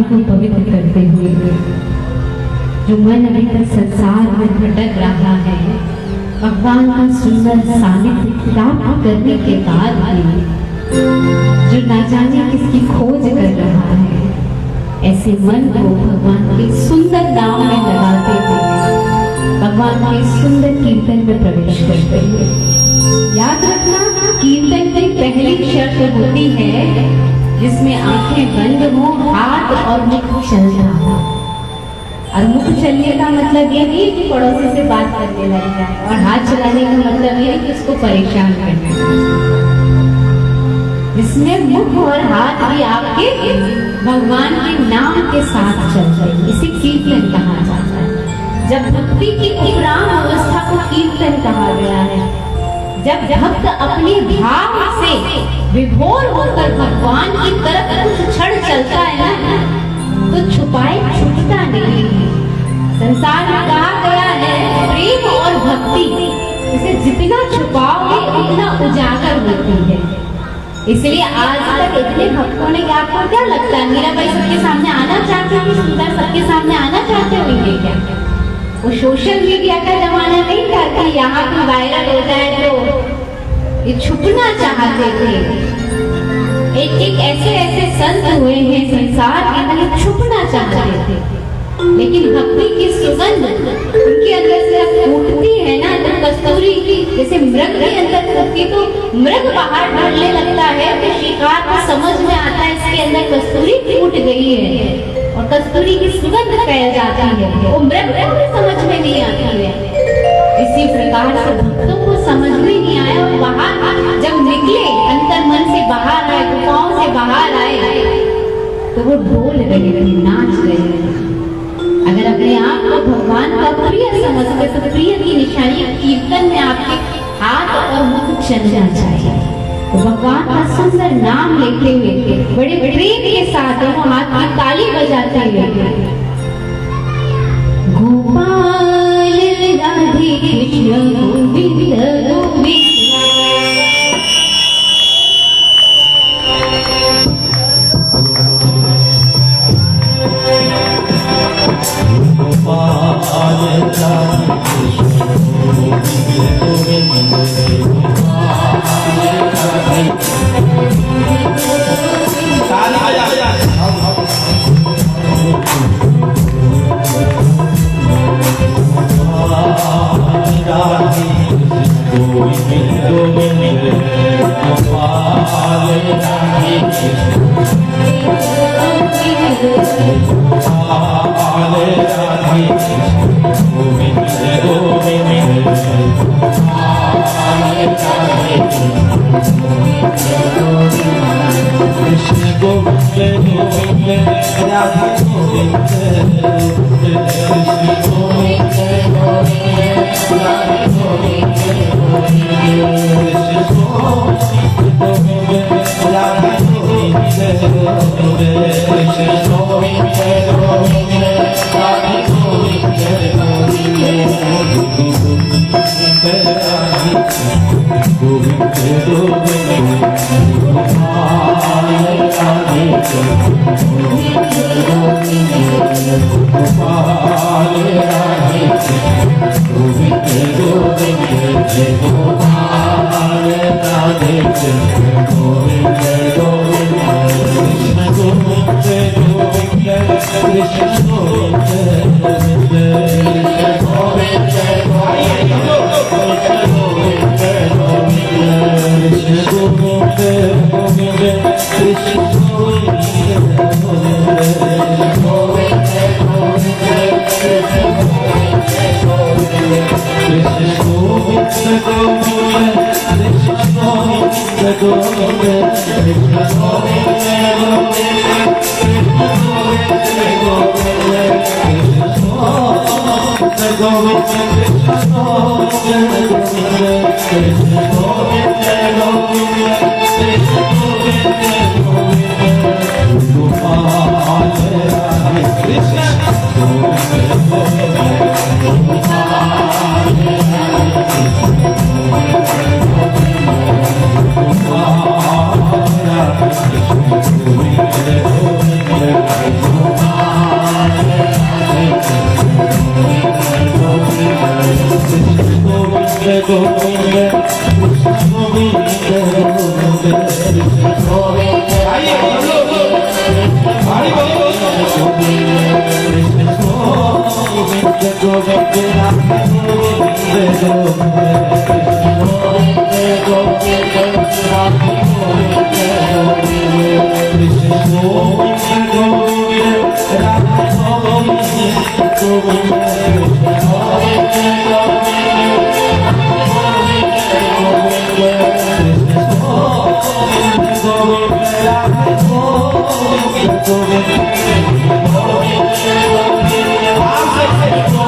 को पवित्र करते हुए जो मन अभी तक संसार में भटक रहा है, भगवान का सुंदर सानिध्य प्राप्त करने के बाद भी जो ना जाने किसकी खोज कर रहा है, ऐसे मन को भगवान के सुंदर नाम में लगाते हुए भगवान के सुंदर कीर्तन में प्रवेश करते हुए, याद रखना कीर्तन की पहली शर्त होती है जिसमें आंखें बंद हो, हाथ और मुख चल रहा हो। और मुख चलने का मतलब ये नहीं कि पड़ोसी से बात करने लग जाए, और हाथ चलाने का मतलब ये कि उसको परेशान करना। इसमें मुख और हाथ भी आपके भगवान के नाम के साथ चल रहे, इसे कीर्तन कहा जाता है। जब भक्ति की उपराम अवस्था को कीर्तन कहा गया है, जब भक्त अपने भाव से विभोर होकर भगवान की तरफ कुछ क्षण चलता है ना, तो छुपाए छुपता नहीं। संसार में कहा गया है प्रेम और भक्ति इसे जितना छुपाओगे उतना उजागर होती है। इसलिए आज तक इतने भक्तों ने, आपको क्या लगता है मीराबाई सबके सामने आना चाहते हैं, सुंदर सबके सामने आना चाहते होंगे क्या? वो सोशल मीडिया का जमाना नहीं था कि यहाँ की वायरल हो जाए, तो ये छुपना चाहते थे। एक ऐसे ऐसे संत हुए हैं संसार के अंदर, छुपना चाहते थे, लेकिन भक्ति की सुगंध उनके अंदर से फूटती है ना, तो कस्तूरी की जैसे मृग के अंदर फूटती, तो मृग बाहर ढलने लगता है, तो शिकार को समझ में आता है इसके अंदर कस्तूरी फूट गई है और कस्तूरी की सुगंध फैल जाती है, वो मृग को भी समझ में नहीं आती है। इसी प्रकार से भक्तों को समझ में नहीं आया और बाहर जब निकले, अंतर मन से बाहर आए, गुफाओं से बाहर आए, तो वो डोल रहे थे, नाच रहे थे। अगर अपने आप को भगवान का प्रिय समझते तो प्रिय की निशानी कीर्तन में आपके हाथ और मुख चलना चाहिए। तो भगवान का सुंदर नाम लेते हुए बड़े प्रेम के साथ दोनों हाथ की ताली बजाते हुए गोपाल राधे कृष्ण गोविंद गोविंद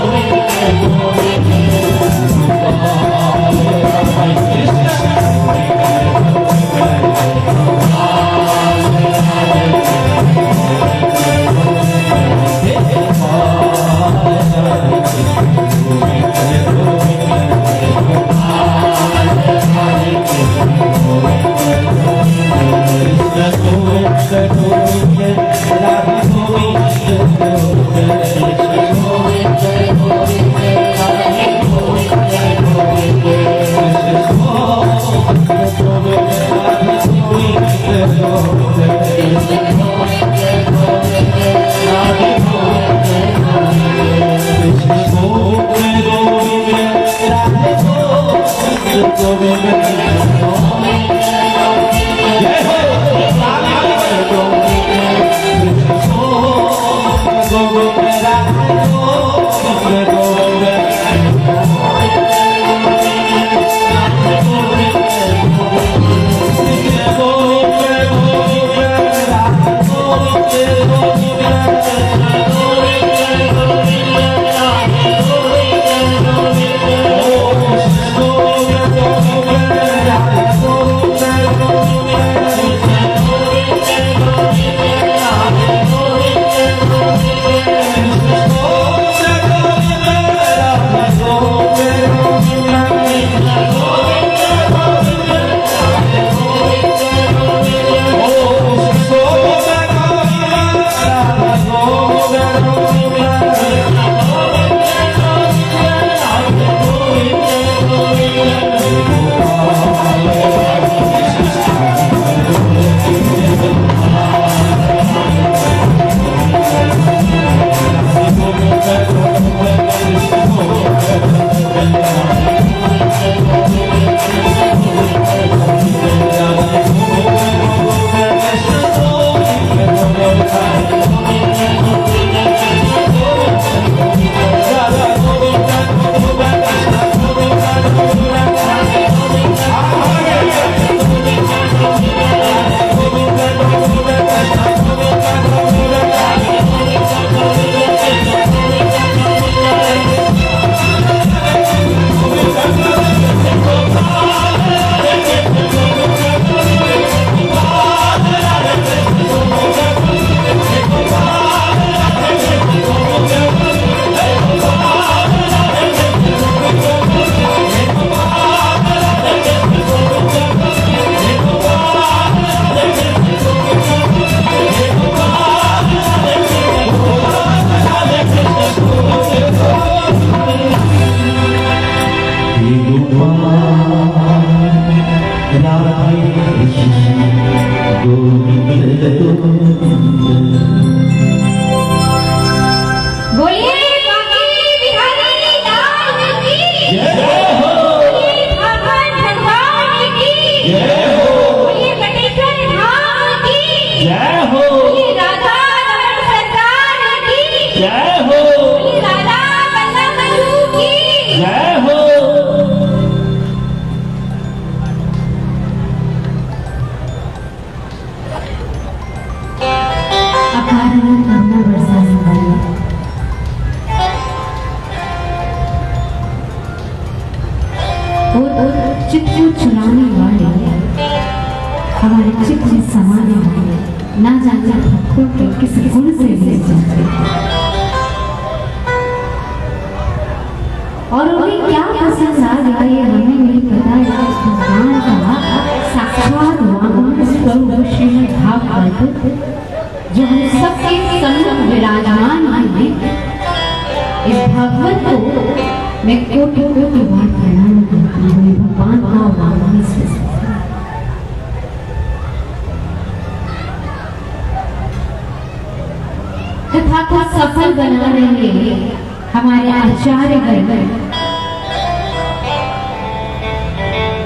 Govind, अपार करुणा बरसाने वाले, और चित्त को चुराने वाले, हमारे चित्त में समाने वाले, ना जाने भक्तों के किस गुण से मिल जाते और उन्हें क्या पसंद आ गया ये हमें नहीं पता। भगवान का साक्षात वामन स्वरूप श्रीमद् भागवत जो हम सबके सम्मुख विराजमान है, इस भागवत को मैं कोटि कोटि बार प्रणाम करती हूँ। भगवान का वामन स्वरूप तथा को सफल बना रहे हमारे आचार्य गण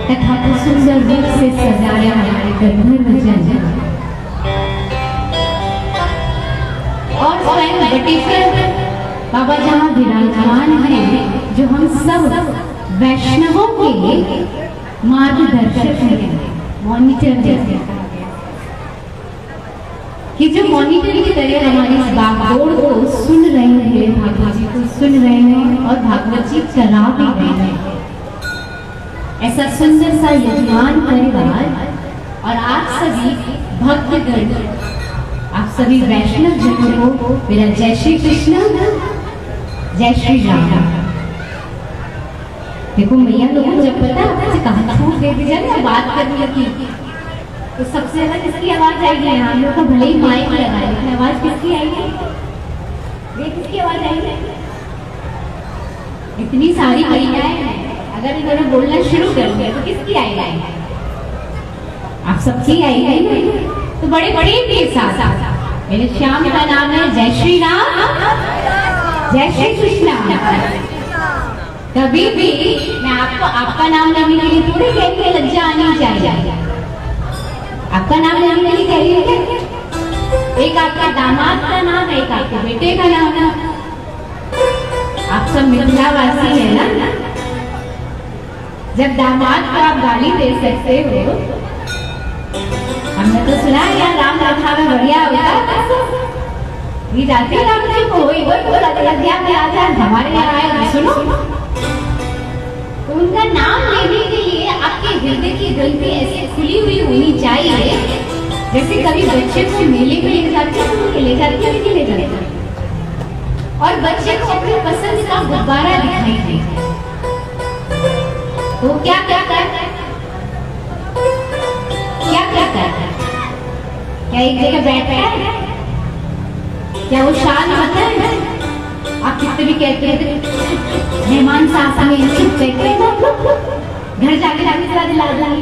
तथा को सुंदर रूप से सजाया हमारे गंधर्व जन और स्वयं बटेश्वर बाबा जहाँ विराजमान हैं, जो हम सब वैष्णवों के मार्गदर्शक हैं, मॉनिटर जैसे कि जो मॉनिटर की तरह हमारी इस बागडोर को सुन रहे हैं, भागवत जी को सुन रहे हैं और भागवत जी चला भी रहे हैं। ऐसा सुंदर सा यजमान परिवार और आप सभी भक्तगण, आप सभी वैष्णव जनों को मेरा जय श्री कृष्ण, जय श्री राम। देखो मैया लोगों जब पता आपसे कहा छूट दे दी जाए बात करने की, तो सबसे ज्यादा किसकी आवाज आएगी? हम लोग को भले ही माइक लगा लेकिन आवाज किसकी आएगी? ये किसकी आवाज आएगी? इतनी सारी महिलाएं हैं, अगर इन्होंने बोलना शुरू कर दिया तो किसकी आएगी? आप सबकी आएगी। तो बड़े बड़े के साथ मेरे श्याम का नाम है जय श्री राम, जय श्री कृष्ण। कभी भी मैं आपको आपका नाम लेने के लिए थोड़ी कहती लज्जा आनी चाहिए। आपका नाम लेने के लिए कहिए, एक आपका दामाद का नाम, एक आपके बेटे का नाम है। आप सब मिथिलावासी है ना, जब दामाद को आप गाली दे सकते हो, हमने तो सुना है यार राम रखा में बढ़िया होता ये जाते राम जी को अयोध्या में आ जाए, हमारे यहाँ आए सुनो। तो उनका नाम लेने के लिए आपके हृदय की गलती ऐसे खुली हुई होनी चाहिए, जैसे कभी बच्चे को मेले में ले जाते हैं, ले जाते हैं कि ले जाते हैं, और बच्चे को अपनी पसंद का गुब्बारा दिखाई दे, तो क्या क्या करता है? क्या करता है? क्या एक जगह बैठता है? क्या वो शांत होता है? आप कितने भी कहते हैं मेहमान साथ में चुप बैठे, घर जाके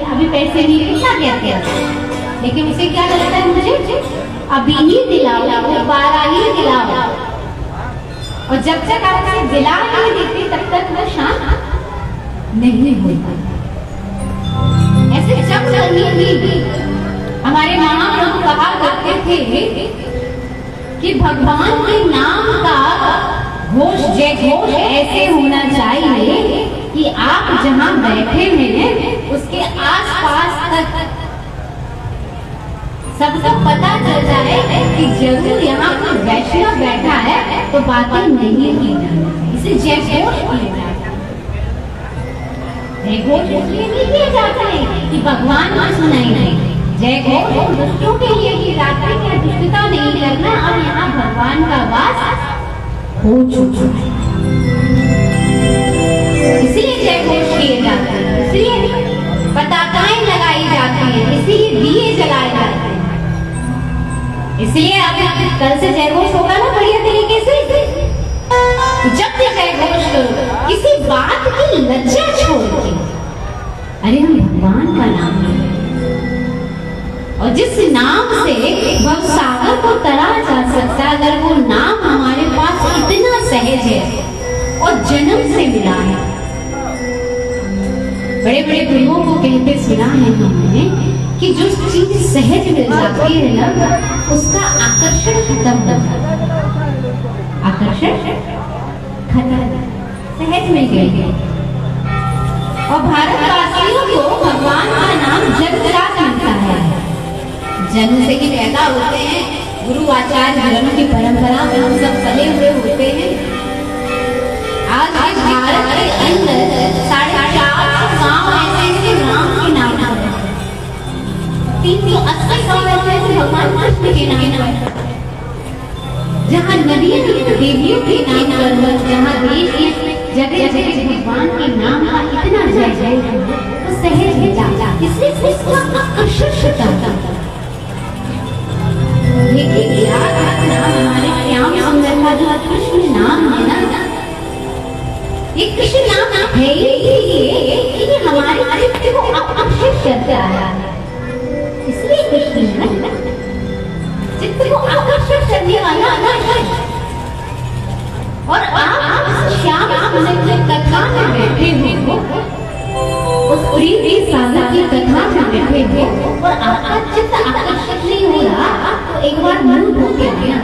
अभी पैसे नहीं कितना कहते हैं, लेकिन उसे क्या लगता है मुझे अभी ही दिलाओ, गुब्बारा ही दिलाओ, और जब तक आप उसे दिला नहीं देते तब तक वो शांत नहीं होता। ऐसे जब कभी हमारे महाप्रभु कहा करते थे कि भगवान के नाम का घोष, जय घोष ऐसे होना चाहिए कि आप जहां बैठे हैं उसके आसपास तक सबको पता चल जाए कि जरूर यहाँ कोई वैष्णव बैठा है, तो बातें नहीं की जाती, इसे जय घोष किया जाता है। जय घोष इसलिए नहीं किया जाता है कि भगवान को सुनाई नहीं, जय घोष दुष्टों के लिए कि रात्रि में दुष्टता नहीं करना, और यहाँ भगवान का वास हो चुका है, इसलिए जय घोष किए जाते हैं, इसलिए पताकाएं लगाई जाती हैं, इसलिए दिए जलाए जाते हैं। इसलिए आप कल से जय घोष होगा ना बढ़िया तरीके से। जब भी जय घोष करो किसी बात की लज्जा छोड़ के, अरे हम भगवान का नाम लें, और जिस नाम से भव सागर को तरा जा सकता है, अगर वो नाम हमारे पास इतना सहज है और जन्म से मिला है। बड़े बड़े गुरुओं को कहते सुना है हमने कि जो चीज सहज मिल जाती है ना, उसका आकर्षण खत्म होता है, आकर्षण खत्म, सहज मिल गई। और भारतवासियों को भगवान का नाम जन्मजात मिलता है, जन्म से ही पैदा होते हैं, गुरु आचार्य गुरु की परंपरा में हम सब पले हुए होते हैं। आज के भारत के अंदर 450 गांव ऐसे राम के नाम पर, 380 गांव ऐसे भगवान कृष्ण के नाम पर, जहाँ नदियां देवियों के नाम पर, जहाँ देश जगह जगह भगवान के नाम का इतना जय जय तो सहज ही जाता, इसलिए इसका आकर्षण करता। लेकिन याद रखना, हमारे श्याम सुंदर का जो कृष्ण नाम है ना, ये कृष्ण नाम है ये कि हमारे चित्त को आकर्षित करता है, इसलिए कृष्ण चित्त को आकर्षित करने वाला है। और आप श्याम सुंदर की कथा में बैठे हो, उस प्रीति सागर की कथा में बैठे हो और आपका चित्त आकर्षित नहीं हो रहा, तो एक बार मन हो गया।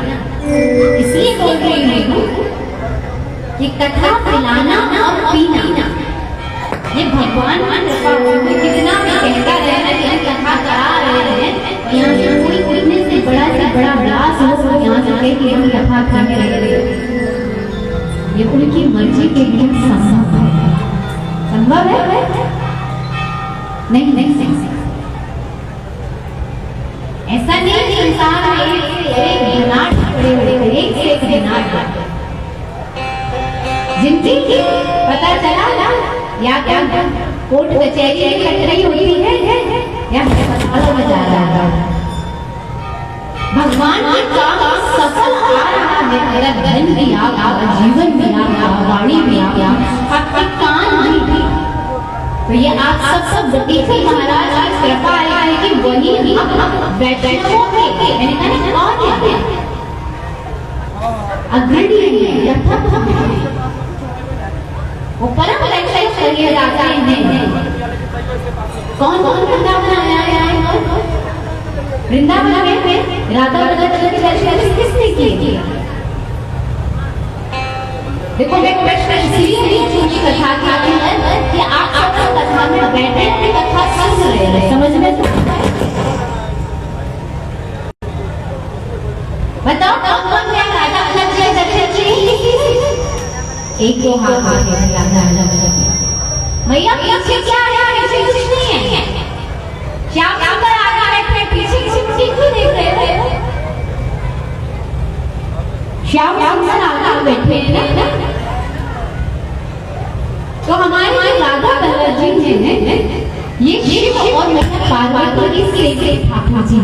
इसलिए बोल रही हूँ कि कथा पिलाना और पीना ये भगवान की कृपा होगी। कितना भी कहता रहना कि हम कथा करा रहे हैं, यहाँ से कोई कोई से बड़ा विलास हो, यहाँ से कहे कि हम कथा कर रहे हैं, ये उनकी मर्जी के लिए संभव है। संभव है? नहीं नहीं नहीं, ऐसा नहीं। संसार में एक घनाट पड़े हुए, एक से एक घनाट, जिनकी पता चला ना या क्या कोर्ट कचहरी में लग रही होती है या अस्पतालों में जा रहा है। भगवान के काम सफल आ रहा है, मेरा धन भी आ गया, जीवन भी आ गया, वाणी भी आ गया, आपके कान भी। तो ये आप सब बटीसी महाराज की कृपा है कि वही वैष्णवों के अग्रणी है, वो परम वैष्णव करिए राजा हैं। कौन कौन वृंदावन आया है? वृंदावन में राधा वल्लभ के दर्शन किसने किए? देखो मैं प्रश्न इसलिए चुनी कथा के अंदर कि आप सब कथा में बैठे अपनी कथा सुन रहे हैं, समझ में तो बताओ कौन कौन है राधा वल्लभ के दर्शन किए? एक दो हाथ आगे राधा वल्लभ भैया पीछे क्या है? पीछे कुछ नहीं है। श्याम सुंदर आगे बैठे, पीछे किसी क्यों देख रहे हो? श्याम सुंदर आगे बैठे हैं। तो हमारे राधा वल्लभ जी हैं, ये शिव और मैया पार्वती की सेवी ठाकुर जी,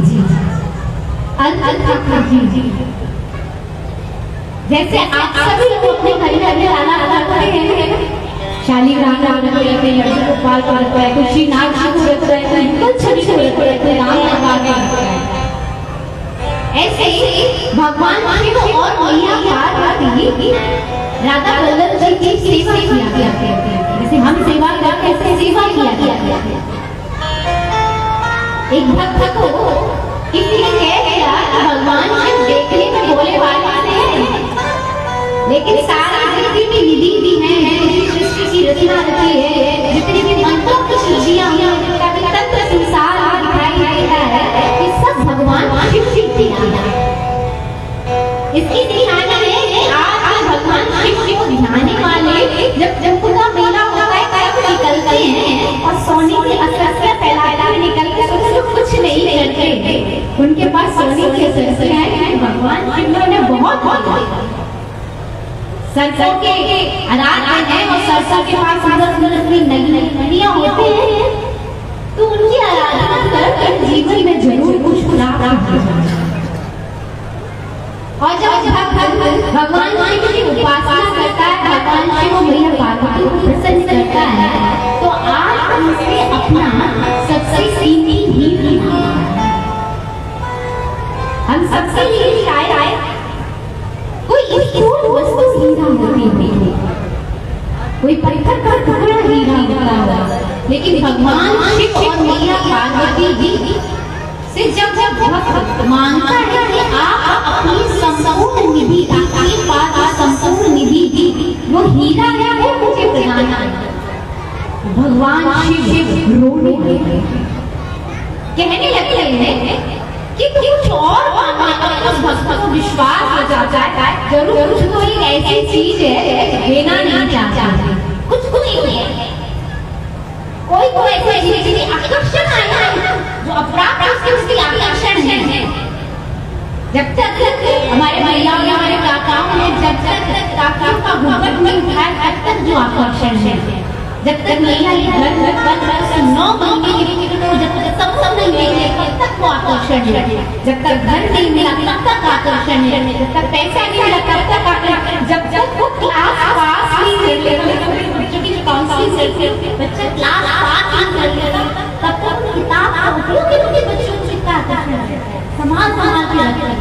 अल ठाकुर जी। जैसे आप सभी लोग अपने घर में राधा करते हैं, शालीग्राम राधा को रखते हैं, लड़की गोपाल को रखते हैं, कुछ श्रीनाथ जी को रखते हैं, कुछ छवि को रखते हैं, राम भगवान को रखते हैं। ऐसे ही भगवान शिव और मैया पार्वती राधा वल्लभ जी की सेवा किया करते हैं। जैसे हम सेवा करते हैं, सेवा किया करते हैं। एक भक्त को किसी ने कह दिया भगवान शिव देखने में भोले भाले हैं, लेकिन सारा जितनी भी निधि भी है, सृष्टि की रचना रची है, जितनी भी मंत्रों की सृष्टियां हैं, जितना भी तंत्र संसार दिखाई देता है, ये सब भगवान शिव की लीला है। इसकी निशानी है कि आज भगवान शिव को ध्याने वाले जब पूरा मेला होता है तब निकलते हैं और सोने के असरसियां फैला निकल के तो कुछ नहीं करते, उनके पास सोने की असरसियां हैं। भगवान शिव ने बहुत सरसों के आराधना है और सरसों के पास सुंदर सुंदर नई नदियां होती हैं, तो उनकी आराधना कर जीवन में जरूर कुछ प्राप्त हो। और जब भगवान शिव की उपासना करता है, भगवान शिव मैया पार्वती को प्रसन्न करता है, तो आप उनसे अपना सबसे कीमती हीरा मांगता है। हम सबसे लिए शायद कोई स्थूल वस्तु हीरा होती है, कोई पत्थर का टुकड़ा हीरा होता है, लेकिन भगवान शिव और मैया पार्वती जी से जब भक्त मांगता है कि आप अपनी संपूर्ण निधि, आपके पास संपूर्ण निधि वो हीरा है वो मुझे प्रदान करें, भगवान शिव रोने लगे, कहने लगते हैं कि कुछ और उस भक्त को विश्वास हो जाता है जरूर कुछ तो एक ऐसी चीज है देना नहीं चाहता, कुछ नहीं है, कोई तो ऐसी चीज आकर्षण आया है जो अप्राप्त उसके प्रति आकर्षण है। जब तक हमारे महिलाओं ने हमारे काकाओं ने जब तक काकाओं का घूंघट नहीं उठाया तब तक जो आकर्षण है, जब तक महिला ये घर से 9 महीने की जब तक सब नहीं मिले तब तक वो आकर्षण है, जब तक घर नहीं मिला तब तक आकर्षण है, जब तक पैसा नहीं मिला तब तक आकर्षण, जब तक वो क्लास पास नहीं कर लेते, बच्चों की काउंसलिंग करते हैं बच्चा क्लास पास नहीं कर लेता तब तक किताब का उपयोग करके बच्चों को कितना आकर्षण है, समाज के रखते हैं।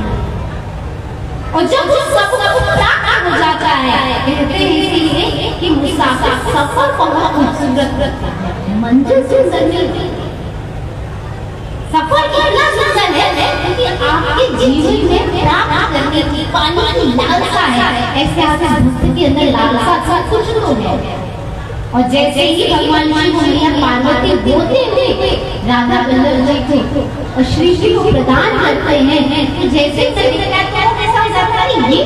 और जब वो सब प्राप्त हो जाता है कहते हैं इसीलिए कि मुसाफिर सफर बहुत खूबसूरत मंजिल सुंदर नहीं, सफर कितना सुंदर है क्योंकि आपके जीवन में प्राप्त करने की पाने की लालसा है, ऐसे आपके भक्त के अंदर लालसा सब कुछ तो है। और जैसे ही भगवान शिव मैया पार्वती बोलते हुए राधा वल्लभ जी को और श्री श्री को प्रदान करते हैं तो जैसे ऐसा हो जाता है ये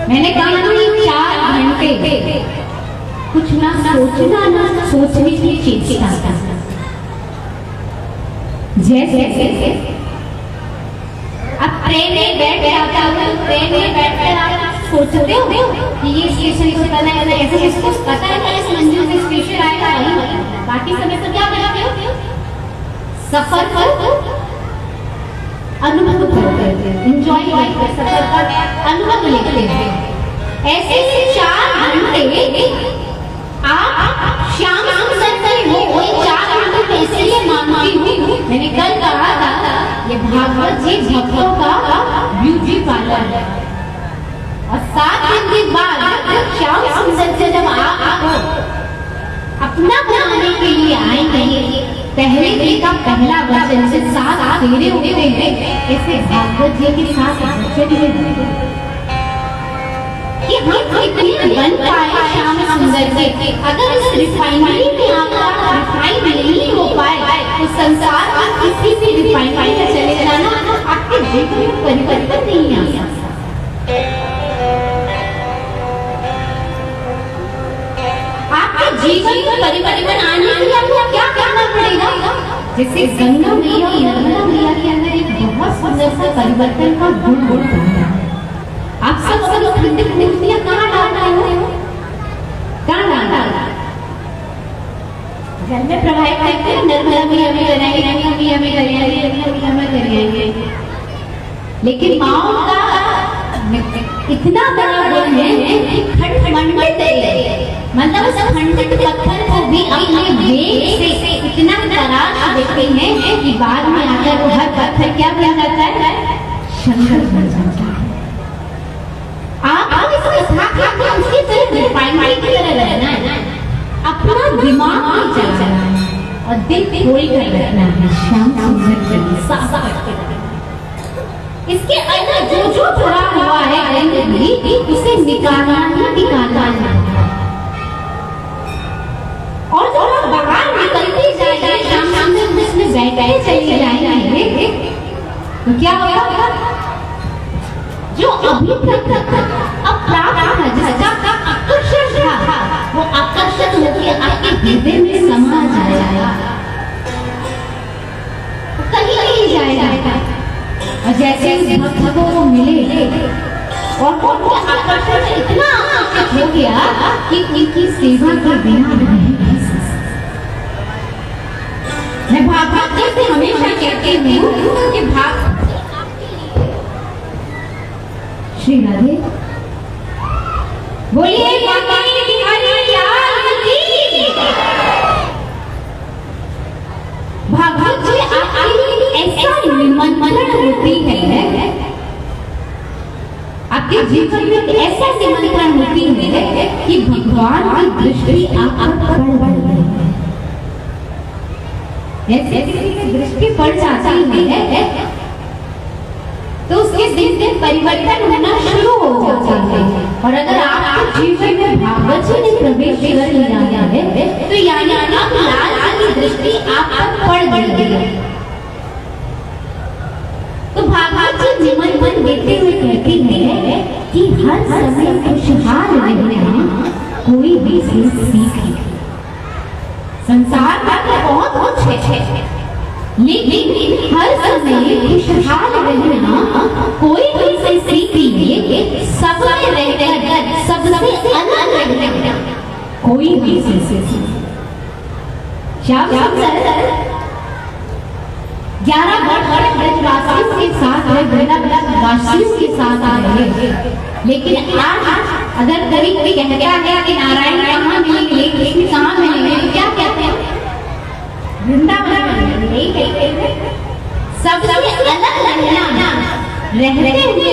मैंने कहा कि 4 घंटे कुछ ना सोचना ना सोचने की चेष्टा, जैसे अब ट्रेन में बैठ जाता हूँ, ट्रेन में बैठकर आप सोचते हो कि ये स्टेशन को पता है, ऐसे किसको पता है कि इस मंजिल से स्टेशन आएगा, बाकी समय तो क्या करते हो सफर पर अनुभव करते हैं, एंजॉय करते हैं, सफर का अनुभव लेते हैं। ऐसे 4 घंटे आप शाम सुंदर हो, वही 4 घंटे इसलिए मानती हूँ, मैंने कल कहा था ये भागवत जी भक्तों का ब्यूटी पार्लर है और 7 दिन के बाद शाम सुंदर से जब आप अपना बनाने के लिए आएंगे, पहले दिन का पहला वचन से 7 फेरे होते हैं, ऐसे भागवत जी के साथ वचन है कि हम इतने बन पाए श्याम सुंदर के, अगर इस रिफाइनरी में आपका रिफाइन नहीं हो पाए तो संसार का किसी भी रिफाइनरी में चले जाना आपके जीवन में परिवर्तन नहीं आ सकता। आपके जीवन में परिवर्तन आने के लिए आपको क्या करना पड़ेगा? जैसे गंगा मैया और नर्मदा मैया के अंदर एक बहुत सुंदर सा परिवर्तन का गुण होता है। आप सब लोग खंडित मूर्तियां कहाँ डाल रहे हो? कहाँ डाल घर में प्रवाहित करते हैं, नर्मदा मैया में कराएंगे, गंगा मैया में कराएंगे, यमुना मैया में कराएंगे, लेकिन माओ का इतना बड़ा गुण है कि खंडित मतलब उस खंडित पत्थर को भी अपने वेग से इतना तराश देते हैं कि बाद में आकर वो हर पत्थर क्या बन जाता है? शंकर बन जाता है। आप इसको साथ उसकी तरह रिफाइनरी की तरह रहना है, अपना दिमाग नहीं चलाना है और दिल थोड़ी कर रखना है, श्याम सुंदर साफ इसके अंदर जो जो भरा हुआ है गंदगी उसे निकालना ही निकालना है। और जब आप बाहर निकलते जाएंगे श्याम सुंदर उसमें बैठे चले जाएंगे तो क्या होगा? जो अभी तक अप्राप्त था, जिसका आकर्षण था, वो आकर्षण होकर आपके हृदय में समा जाएगा, कहीं नहीं जाएगा। और जैसे उस भक्त को वो मिले और उनके आकर्षण में इतना आकर्षित हो गया कि उनकी सेवा के बिना नहीं रह सकता। मैं भागवत से हमेशा कहती हूँ कि श्री राधे बोलिए भागवत जी आपकी ऐसा निमंत्रण होती है, आपके जीवन में ऐसा निमंत्रण होती है कि भगवान की दृष्टि आप पर पड़ रही है। जैसे किसी की दृष्टि पड़ जाती है तो उसके दिन दिन परिवर्तन होना शुरू हो जाता है। और अगर आपके जीवन में भागवत जी ने प्रवेश कर लिया है तो यानी आप लाल की दृष्टि आप पर पड़ गई है। तो भागवत जी निमंत्रण देते हुए कहती है कि हर समय खुशहाल रहना कोई भी सीख है। संसार में बहुत कुछ है लेकिन हर समय खुशहाल रहना कोई भी सीखिए, सबसे रहकर सबसे अलग रहना कोई भी सीख। श्याम सुंदर 11 वर्ष ब्रजवासियों के साथ वासियों के साथ रहे, लेकिन आज अगर कोई कहता है कि नारायण कहाँ मिलेंगे, कृष्ण कहाँ मिलेंगे, तो क्या कहते हैं? वृंदावन नहीं कहते हैं। सबसे अलग रहना, रहते हुए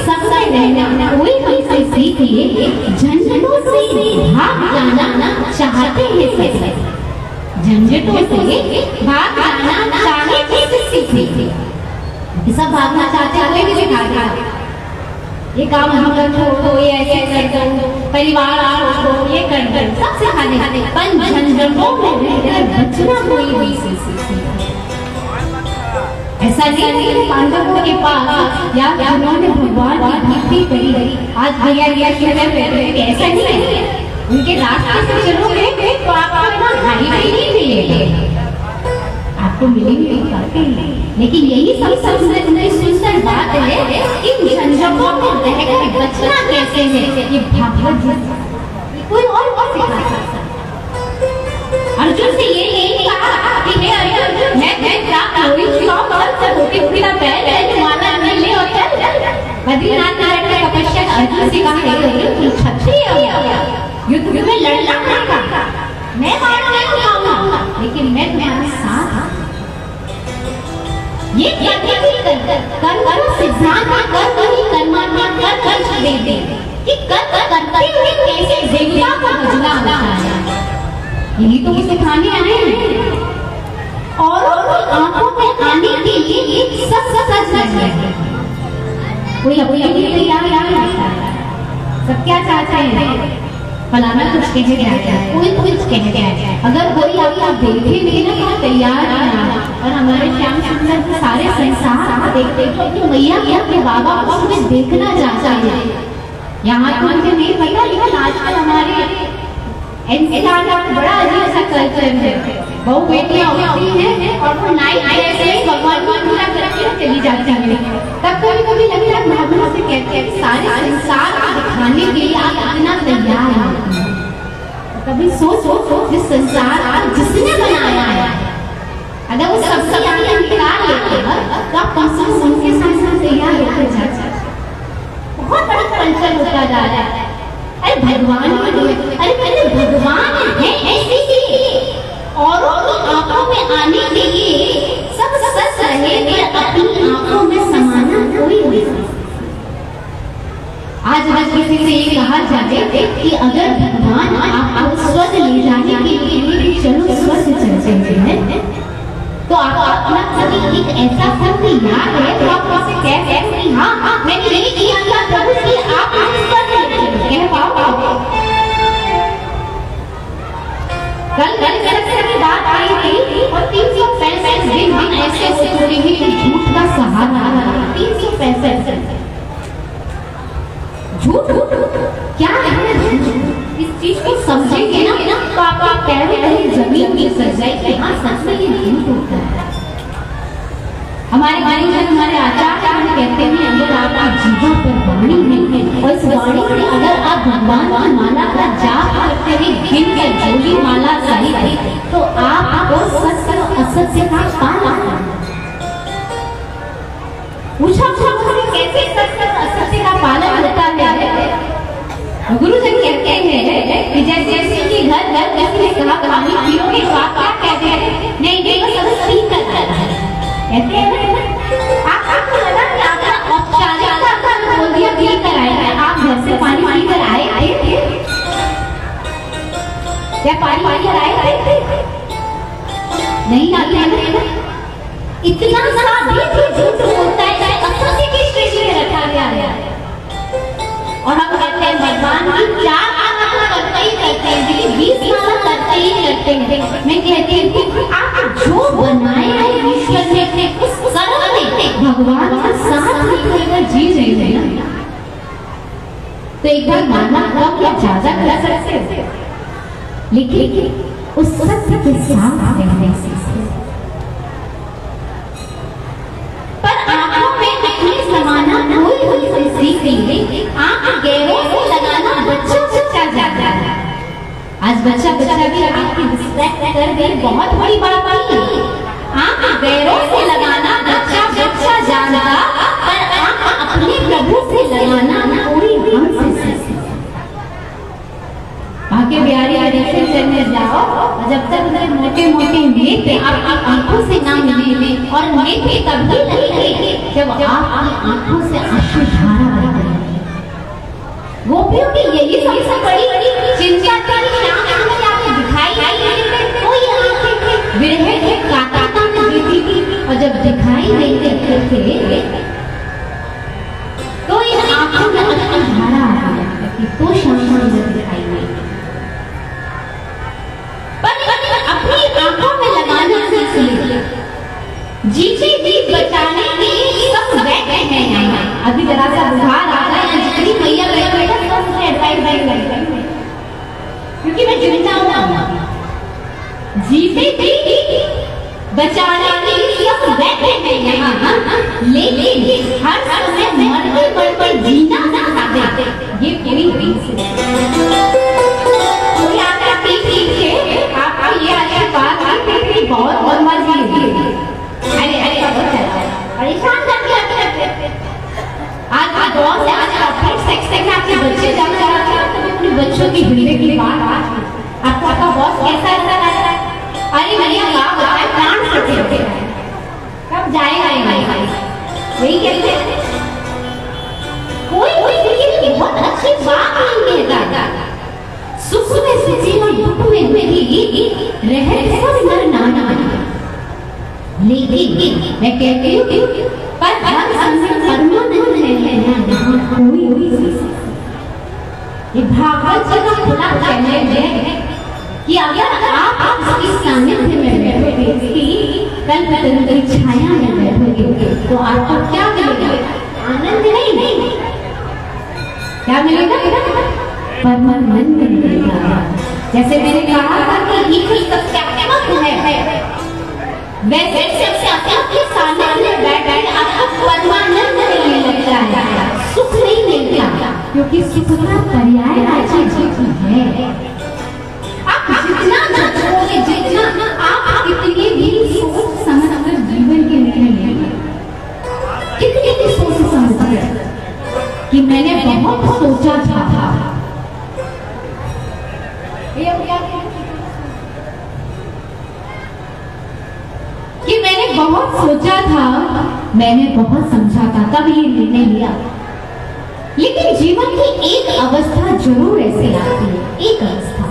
सबसे रहना कोई हमसे सीखिए। झंझटों से भाग जाना चाहते हैं सब, झंझटों से भाग जाना चाहते हैं सीखिए। सब भागना चाहते हैं, कोई भी सिखाता है ये काम हम कर दो, ये ऐसे कर दो, परिवार छोड़ दो, ये कर दो, सब सिखाने पर झंझटों में रहकर बचना कोई भी सीख। ऐसा नहीं पांडवों के पास या जिन्होंने भगवान की भक्ति करी आज भैया ऐसा नहीं है। उनके रास्ते से चलोगे तो आपको हाईवे नहीं मिलेगा, आपको मिलेंगे बातें, लेकिन यही सबसे सुंदर बात है कि झंझटों में रहकर बचना कैसे है। ये भागवत जी कोई और सिखा सकता। अर्जुन से ये नहीं कहा कि हे अर्जुन मैं कोई शौक और छोटी ना पैर है माला नहीं ले और बद्रीनाथ में बैठ के तपस्या। अर्जुन से कहा हे क्षत्रिय युद्ध में लड़ना पड़ेगा, मैं मार नहीं खाऊंगा, लेकिन मैं तुम्हारे साथ ये करने की कर्म सिद्धांत कर दे कि करते हुए कैसे देवता को भजना होता है। यही तो वो सिखाने आए हैं। और आंखों में आने के लिए सब सच है। कोई अपनी तैयार रहता है, सब क्या चाहते हैं फलाना कुछ कह गया है, कोई कुछ कह गया है। अगर कोई आपको देखे नहीं ना तो तैयार है। और हमारे श्याम सुंदर के सारे संसार देखते तो अपनी मैया के बाबा को हमें देखना चाहता है। यहाँ तो मुझे नहीं पता, लेकिन आजकल हमारे एनसीआर का बड़ा अजीब सा कल्चर है। बहु बेटियां होती हैं और वो नाइट ऐसे ही भगवान को पूजा करके चली जाती है। तब कभी कभी लगता है भावना से कहते हैं सारे संसार को दिखाने के लिए आप इतना तैयार हैं। कभी सोचो जिस संसार जिसने बनाया है अगर वो सब आगे निकाल लेते हैं तो आप कम से कम उनके साथ तैयार होकर जाते। बहुत बड़ा कल्चर होता जा रहा है। अरे भगवान भगवान है ऐसे ही और आंखों में आने के लिए सब सच रहे पर अपनी आंखों में समाना कोई नहीं। आज किसी से ये कहा जाए कि अगर भगवान आपको स्वर्ग ले जाने के लिए चलो स्वर्ग चलते हैं तो आप अपना कभी एक ऐसा फल याद है तो आप उसे कह सकते हैं हाँ मैंने ये किया था प्रभु कि आप स्वर्ग कह पाओ। कल की बात आई थी और 365 दिन हम ऐसे होते हैं कि झूठ का सहारा 365 झूठ क्या है। इस चीज को समझेंगे ना तो आपका पैरों में जमीन की सच्चाई के हाँ सच में ये झूठ होता है। हमारे हमारे आचार्य कहते हैं अगर आपकी जीवा पर वाणी है और इस वाणी से अगर आप भगवान की माला का जाप करते हुए गिन कर जोड़ी माला सही तो आपको सत्य और असत्य का पालन पूछा कैसे सत्य और असत्य का पालन होता है। गुरु जी कहते हैं कि जैसे कि घर किसी ने कहा पानी पियोगे तो आप क्या कहते हैं नहीं वो सब ठीक करता है कहते हैं व्यापारी आए थे? नहीं आते हैं। इतना सा भी झूठ बोलता है, असत्य की स्टेज में रखा गया है। और हम कहते हैं भगवान की 4 माला करते ही करते हैं, 20 माला करते ही करते हैं। मैं कहती हूँ आप जो बनाए हैं ईश्वर ने उस कर्म में भगवान का साथ लेकर जी रहे हैं ना, तो एक बार माना कम या ज्यादा कर सकते हैं, लेकिन उस सत्य के साथ रहने से। पर आंखों में अपनी समाना कोई सीख नहीं, आंख गहरों से लगाना बच्चा जाता है। आज बच्चा भी आपकी डिस्ट्रैक्ट कर दे, बहुत बड़ी बात नहीं। आंख गहरों से लगाना बच्चा जानता, पर आंख अपने प्रभु से लगाना कोई हमसे सीखे। आगे बिहारी दर्शन करने जाओ, जब तक उधर मोटे नेत्र आपकी आंखों से ना मिले, और नेत्र तभी लगेंगे जब आपकी आंखों से अश्रुधारा बहे। गोपियों की यही सबसे बड़ी चिंता थी, आंखों में आपको दिखाई नहीं देते, तो ये आंखें विरह के कांटा में देती थी, और जब दिखाई नहीं देते थे तो इन आंखों में अश्रुधारा आ जाती, तो शाम दिखाई नहीं। अपनी आंखों में लगाना सीख ले, जीते जी बचाने के सब बैठे हैं यहाँ। अभी जरा सा बुखार आ रहा है, जितनी मैया बैठे सब मुझे एडवाइस करेंगे, क्योंकि मैं जिंदा हूँ। जीते जी बचाने के सब बैठे हैं यहाँ, लेकिन हर समय मरते जीना ना चाहते, ये पूरी बहुत परेशान करके आज बहुत से आपके बच्चे जाना अपने बच्चों की भिड़े की बात आपका बॉस कैसा रहता है? अरे भैया प्राण से कब जाएगा यही कहते हैं। कोई बहुत अच्छी बात नहीं कहता, सुख में सुखी और दुख में भी रहे सब नर नाना। लेकिन मैं कहती हूँ पर हर समय परमानेंट है ना कोई ये भागवत जी का खुला चैलेंज है कि अगर आप इसकी सानिध्य में बैठोगे, कल्पतरु की छाया में बैठोगे, तो आपको क्या मिलेगा? आनंद नहीं, क्या मिलेगा? परमानंद मिलेगा। जैसे मैंने कहा था कि ईश्वर सत्यात्मक है, वैसे सत्यात्मक के सानिध्य में बैठकर आपको परमानंद मिलने लगता है, सुख नहीं मिलता, क्योंकि सुख का पर्यायवाची है। आप जितना जपोगे, जितना आप कितने भी सोच समझकर जीवन के निर्णय लेंगे, कितने भी सोच समझकर कि मैंने बहुत सोचा था, कि मैंने बहुत सोचा था, मैंने बहुत समझा था, तब ये निर्णय लिया। लेकिन जीवन की एक अवस्था जरूर ऐसी आती है, एक अवस्था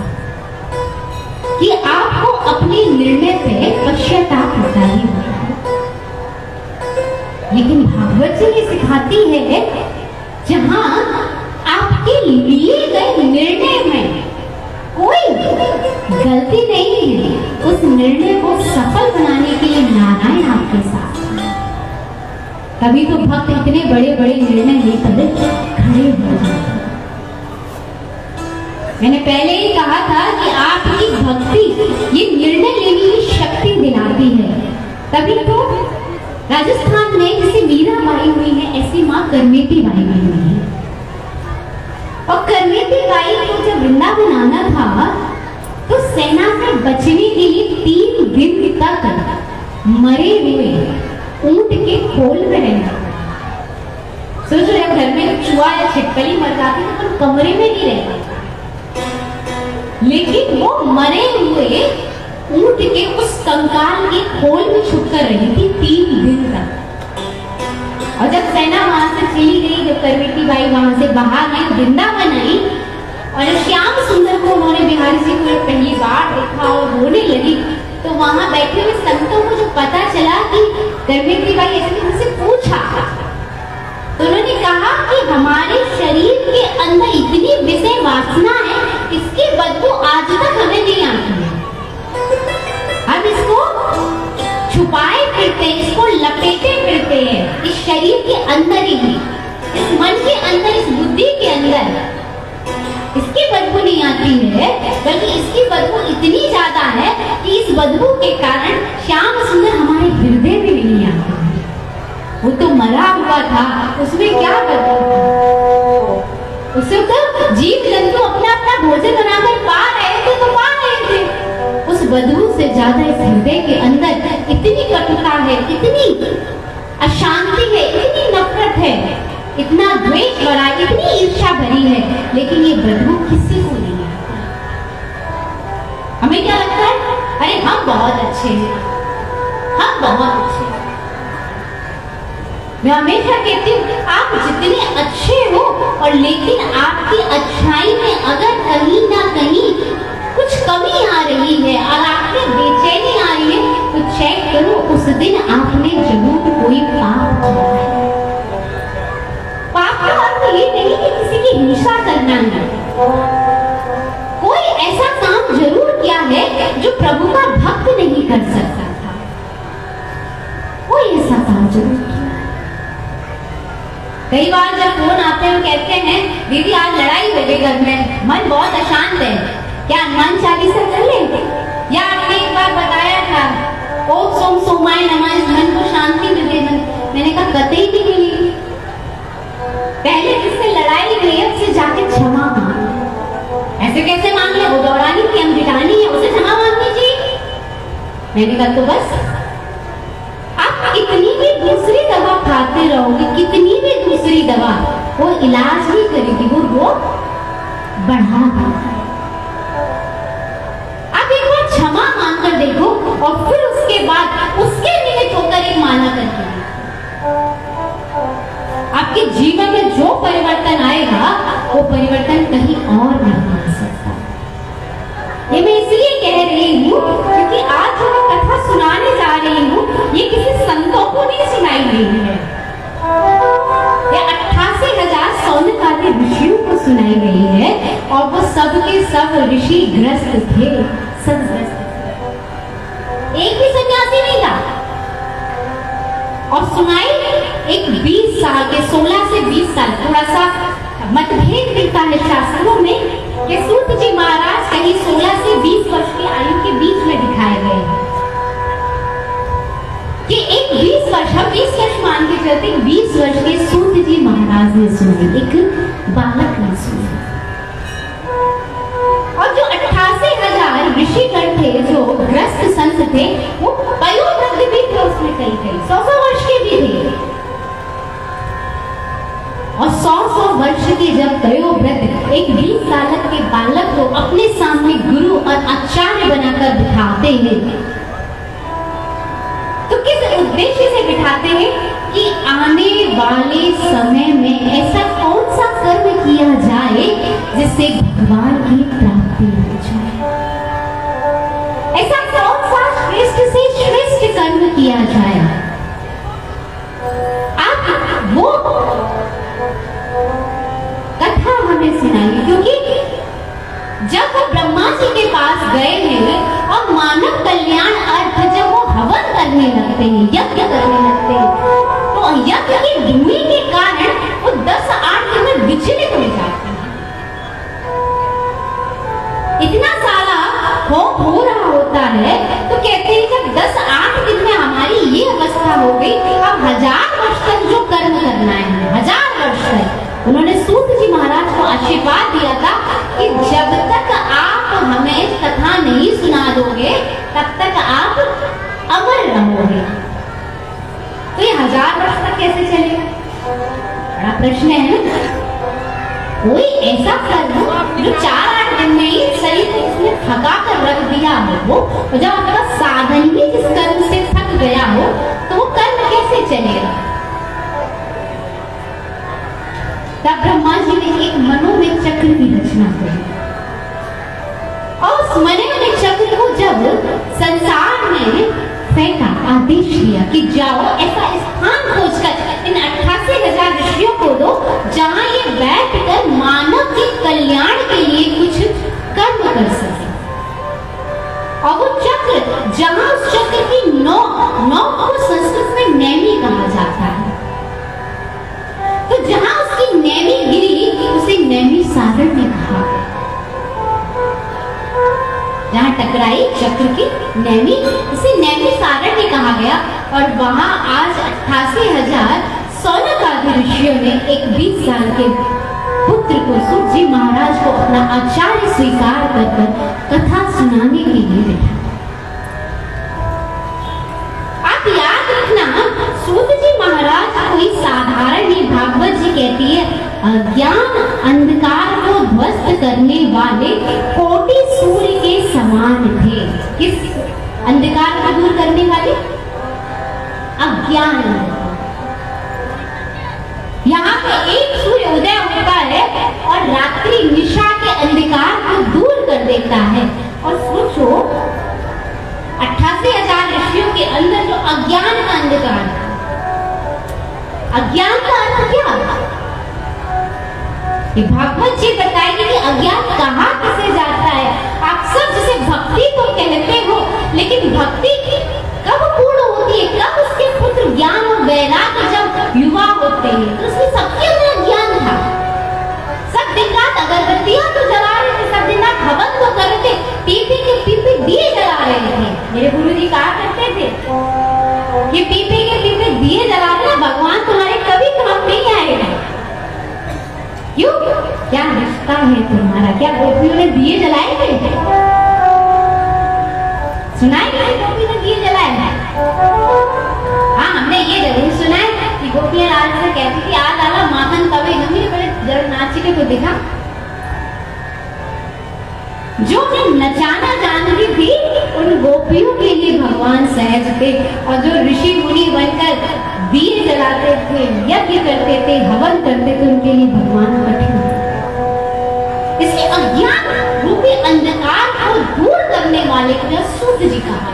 कि आपको अपने निर्णय पे पश्चाताप होता ही होता है। लेकिन भागवत जी ये सिखाती है, जहां आपके लिए गए निर्णय में कोई गलती नहीं है, उस निर्णय को सफल बनाने के लिए नारायण आपके साथ। तभी तो भक्त इतने बड़े बड़े निर्णय लेकर खड़े हो जाते। मैंने पहले ही कहा था कि आपकी भक्ति ये निर्णय लेने की शक्ति दिलाती है। तभी तो राजस्थान में जैसे मीरा बाई हुई है, ऐसी माँ करमेती बाई हुई है। और करमेती बाई को जब वृंदावन आना था, तो सेना से बचने के लिए 3 दिन तक मरे हुए ऊंट के खोल में रहना। सोच रहे हो, घर में चूहा या छिपकली मर जाती तो कमरे में नहीं रहता, लेकिन वो मरे हुए ऊंट के उस कंकाल के खोल में छुपकर रही थी 3 दिन तक। और जब सेना वहां से चली गई, जब करमेती बाई वहां से बाहर आई, वृंदावन आई, और जब श्याम सुंदर को उन्होंने बिहारी जी को पहली बार देखा और रोने लगी, तो वहां बैठे हुए संतों को जो पता चला कि दमयंती बाई ऐसे उनसे पूछा, तो उन्होंने कहा कि हमारे शरीर के अंदर इतनी विषय वासना है, इसकी बदबू आज तक हमें नहीं आती है। हम इसको छुपाए फिरते हैं, इसको लपेटे फिरते हैं इस शरीर के अंदर ही, इस मन के अंदर, इस बुद्धि के अंदर। इसकी बदबू नहीं आती है, बल्कि इसकी बदबू इतनी ज्यादा है कि इस बदबू के कारण श्याम सुंदर हमारे हृदय में नहीं आता है। वो तो मरा हुआ था, उसमें क्या बदबू था? उसे तो जीव जंतु अपना अपना भोजन बनाकर पा रहे थे तो पा रहे थे। उस बदबू से ज्यादा इस हृदय के अंदर इतनी कटुता है, इतनी अशांति है, इतनी नफरत है, इतना द्वेष भरा, इतनी ईर्ष्या भरी है, लेकिन ये बदबू किसी को नहीं आता। हमें क्या लगता है? अरे हम बहुत अच्छे हैं, हम बहुत अच्छे हैं। मैं हमेशा कहती हूँ आप जितने अच्छे हो, और लेकिन आपकी अच्छाई में अगर कहीं ना कहीं कुछ कमी आ रही है और आपने बेचैनी आ रही है, तो चेक करो उस दिन आपने जरूर कोई पाप किया है। पाप का अर्थ ये नहीं कि किसी की हिंसा करना है, कोई ऐसा काम जरूर किया है जो प्रभु का भक्त नहीं कर सकता था, कोई ऐसा काम जरूर किया। कई बार जब फोन आते हैं कहते हैं दीदी आज लड़ाई हो गई घर में, मन बहुत अशांत है, क्या हनुमान चालीसा कर लेंगे? या आपने एक बार बताया था ओम सोम सोमाय नमः, मन को शांति मिल गई। मैंने कहा कतई नहीं मिली। पहले जिससे लड़ाई हुई है उससे जाके क्षमा मांग। ऐसे कैसे मांग ले? वो दौड़ानी थी, हम बिठानी है, उसे क्षमा मांगनी चाहिए। मैंने कहा तो बस आप कितनी भी दूसरी दवा खाते रहोगे, कितनी भी दूसरी दवा, वो इलाज नहीं करेगी, वो रोग बढ़ा देगी। आप एक बार क्षमा मांगकर देखो और फिर उसके बाद उसके निमित्त होकर एक माला करके आपके जीवन में जो परिवर्तन आएगा वो परिवर्तन कहीं और नहीं आ सकता। ये मैं इसलिए कह रही हूँ क्योंकि आज जो मैं कथा सुनाने जा रही हूँ ये किसी संतों को नहीं सुनाई गई है, ये 88,000 सौनकादि ऋषियों को सुनाई गई है, और वो सब के सब ऋषि ग्रस्त थे, सब ग्रस्त थे। एक भी सन्यासी नहीं था। और सुनाई एक 20 साल के, 16 से 20 साल, थोड़ा सा मतभेद मिलता है शास्त्रों में कि सूत जी महाराज कहीं 16 से 20 वर्ष की आयु के बीच में दिखाए गए कि एक 20 वर्ष, हम 20 वर्ष मान के चलते, 20 वर्ष के सूत जी महाराज ने सुनी, एक बालक ने सुनी। और जो 88,000 ऋषिगण थे, जो ग्रस्त संत थे, वो वयोवृद्ध भी थे, उसमें कई 100 वर्ष के भी थे। और 100 वर्ष के जब वयोवृद्ध एक 20 साल के बालक को अपने सामने गुरु और आचार्य बनाकर बिठाते हैं, तो किस उद्देश्य से बिठाते हैं कि आने वाले समय में ऐसा कौन सा कर्म किया जाए जिससे भगवान की प्राप्ति हो जाए, ऐसा कौन सा श्रेष्ठ से श्रेष्ठ कर्म किया जाए। आप वो कथा हमें सुनाइए, क्योंकि जब वो ब्रह्मा जी के पास गए हैं और मानव कल्याण अर्थ जब वो हवन करने लगते हैं, यज्ञ करने लगते हैं, तो यज्ञ की धुएं के कारण वो 10-8 दिन में विचलित हो जाते हैं। इतना सारा होम हो रहा होता है, तो कहते हैं जब 10-8 दिन में हमारी ये अवस्था हो गई, अब 1000 वर्ष तक जो कर्म करना है, 1000 वर्ष तक। उन्होंने सूत जी महाराज को आशीर्वाद दिया था कि जब तक आप हमें कथा नहीं सुना दोगे तब तक आप अमर रहोगे। तो ये 1000 वर्ष तक कैसे चलेगा? बड़ा प्रश्न है ना। कोई ऐसा कर्म जो 4-8 दिन में ही शरीर को इसने थका कर रख दिया हो, वो जब आपका साधन ही जिस कर्म से थक गया हो, तो वो कर्म कैसे चलेगा? तब ब्रह्मा जी ने एक मनोमय चक्र की रचना करी और उस मनोमय चक्र को जब संसार ने फेंका, आदेश दिया कि जाओ ऐसा स्थान खोजकर इन 88,000 ऋषियों को दो जहां ये बैठकर मानव के कल्याण के लिए कुछ कर्म कर सके। और वो चक्र, जहां उस चक्र की नौ को संस्कृत में नैमी कहा जाता है, तो जहां उसकी नैमी गिरी उसे नैमी सारण ने कहा। जहां टकराई चक्र की नैमी, उसे नैमी सारण ने कहा गया। और वहां आज 88,000 सौनक आदि ऋषियों ने एक 20 साल के पुत्र को, सूत जी महाराज को अपना आचार्य स्वीकार कर कथा सुनाने के लिए बैठा। आप याद रखना, सूत जी महाराज कोई साधारण ही, भागवत जी कहती है अज्ञान अंधकार को ध्वस्त करने वाले कोटि सूर्य के समान थे। किस अंधकार को दूर करने वाले? अज्ञान। यहाँ पे एक सूर्य उदय होता है और रात्रि निशा के अंधकार को दूर कर देता है। और सोचो 88,000 ऋषियों के अंदर जो अज्ञान का अंधकार, अज्ञान का अर्थ क्या? ये भागवत जी बताएगी कि अज्ञान कहाँ किसे जाता है। आप सब जिसे भक्ति को कहते हो, लेकिन भक्ति कब पूर्ण होती है? कब उसके पुत्र ज्ञान और वैराग्य जब युवा होते हैं, तो उसमें सबके अंदर ज्ञान था। सब दिन रात अगरबत्तियां तो जला रहे थे, सब दिन रात हवन तो कर रहे थे, पीपी के पीपे दिए जला रहे थे। मेरे गुरु जी कहा करते थे कि पीपी के पीपे दिए जला रहे, भगवान तुम्हारे कभी काम नहीं आएगा। क्यों? क्या रिश्ता है तुम्हारा? क्या गोपियों ने दिए जलाए थे? सुनाए गए गोपी ने दिए जलाए? हाँ, हमने ये जरूर सुना है कि गोपियां लाल से कहती थी आ लाला माखन तवे नमी, बड़े जरा नाचिके को दिखा। जो उन्हें नचाना जानती थी उन गोपियों के लिए भगवान सहज थे। और जो ऋषि मुनि बनकर दिए जलाते थे, यज्ञ करते थे, हवन करते थे, उनके लिए भगवान कठिन। इसलिए अज्ञान रूपी अंधकार को दूर करने वाले को सूत जी कहा।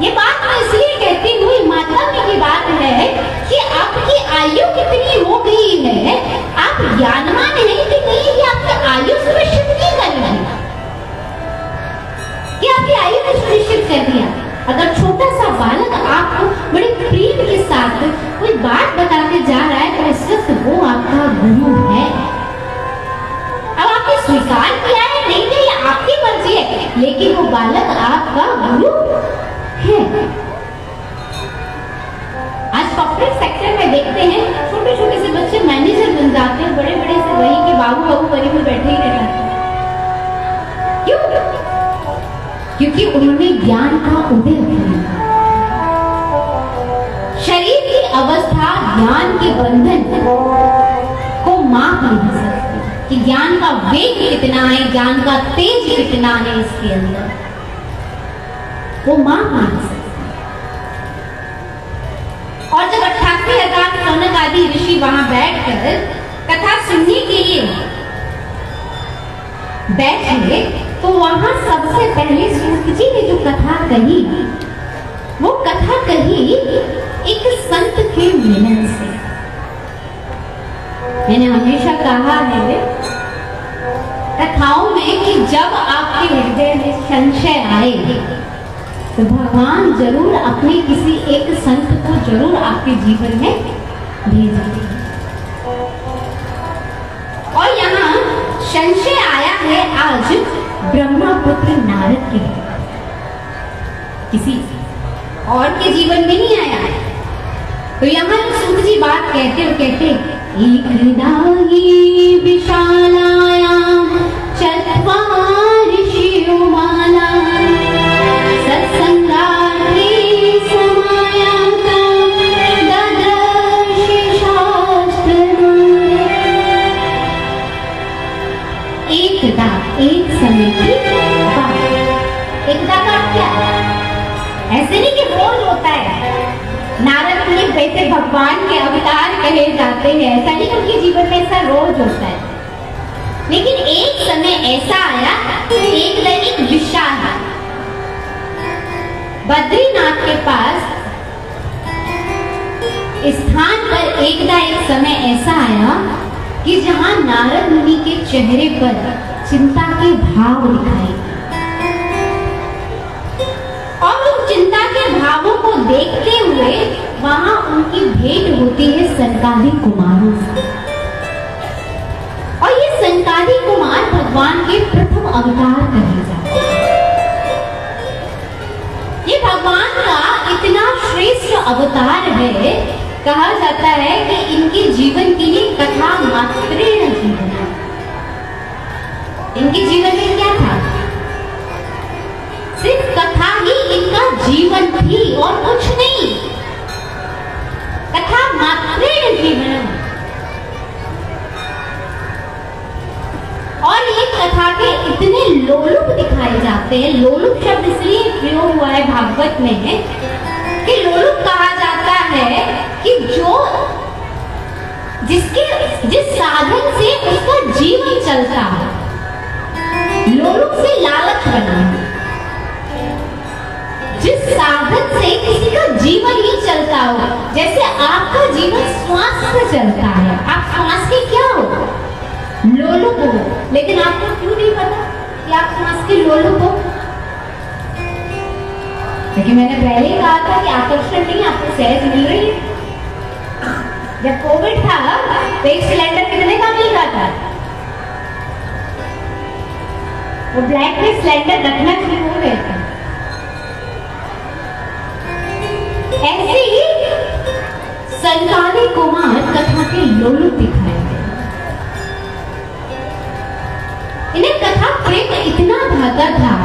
ये बात मैं इसलिए कहती हूँ, माता की बात है कि आपकी आयु कितनी हो गई है, आप ज्ञानवान नहीं कि नहीं, कि आपकी आयु सुनिश्चित नहीं कर रही, कि आपकी आयु को सुनिश्चित कर दिया। अगर छोटा सा बालक आपको बड़े प्रेम के साथ कोई बात बताते जा रहा है, तो इस वक्त वो आपका गुरु है। अब आपने स्वीकार किया है नहीं, नहीं आपकी मर्जी है, लेकिन वो बालक आपका गुरु है। आज कॉर्पोरेट सेक्टर में देखते हैं छोटे छोटे से बच्चे मैनेजर बन जाते हैं, बड़े बड़े से वही के बाबू बाबू करीब में बैठे ही रह जाते हैं। क्यों? क्योंकि उन्होंने ज्ञान का उदय किया। शरीर की अवस्था ज्ञान के बंधन को माप नहीं सकती कि ज्ञान का वेग कितना है, ज्ञान का तेज कितना है इसके अंदर, वो माप नहीं सकती। और जब 88,000 सौनक आदि ऋषि वहां बैठकर कथा सुनने के लिए बैठे, तो वहां सबसे पहले सूत जी ने जो कथा कही, वो कथा कही एक संत के मिलन से। मैंने हमेशा कहा है कथाओं में कि जब आपके हृदय में संशय आए तो भगवान जरूर अपने किसी एक संत को जरूर आपके जीवन में भेजेंगे। और यहाँ संशय आया है आज ब्रह्मपुत्र नारद के, किसी और के जीवन में नहीं आया। तो यहाँ सूत जी बात कहते हो, कहते एकदाही विशालायाम चत्वारिषु माला सत्संगार्थे समायाता ददर्शि शास्त्रम्। एकदा, एक समय की बात। एकदा का क्या? ऐसे नहीं कि रोज होता है। नारद मुनि बैठे भगवान के अवतार कहे जाते हैं। ऐसा नहीं कि उनके जीवन में ऐसा रोज होता है, लेकिन एक समय ऐसा आया कि एक विशाल बद्रीनाथ के पास स्थान पर एक समय ऐसा आया कि जहां नारद मुनि के चेहरे पर चिंता के भाव दिखाई और उन चिंता के भावों को देखते हुए वहां उनकी भेंट होती है सनकादिक कुमारों से। और ये सनकादिक कुमार भगवान के प्रथम अवतार कहे जाते हैं। ये भगवान का इतना श्रेष्ठ अवतार है, कहा जाता है कि इनके जीवन के लिए कथा मात्रेण जीवन। इनके जीवन में क्या था? सिर्फ कथा ही इनका जीवन थी और कुछ नहीं। कथा मात्रेण जीवन। और ये कथा के इतने लोलुप दिखाए जाते हैं। लोलुप शब्द इसलिए प्रयोग हुआ है भागवत में कि लोलुप कहा जाता है कि जिस साधन से उसका जीवन चलता है। लोलुप से लालच बना, जिस साधन से किसी का जीवन ही चलता हो। जैसे आपका जीवन श्वास से चलता है, आप श्वास के क्या हो? लोलुप हो। लेकिन आपको क्यों नहीं पता कि आप श्वास के लोलुप हो? लेकिन मैंने पहले ही कहा था कि आकर्षण नहीं, आपको सहज मिल रही है। जब कोविड था तो एक सिलेंडर कितने का मिल रहा था? वो ब्लैक में सिलेंडर रखना शुरू हो गए थे। ऐसे ही सनकादिक कुमार कथा के लोलुप दिखाए गए। इन्हें कथा प्रेम इतना भागा था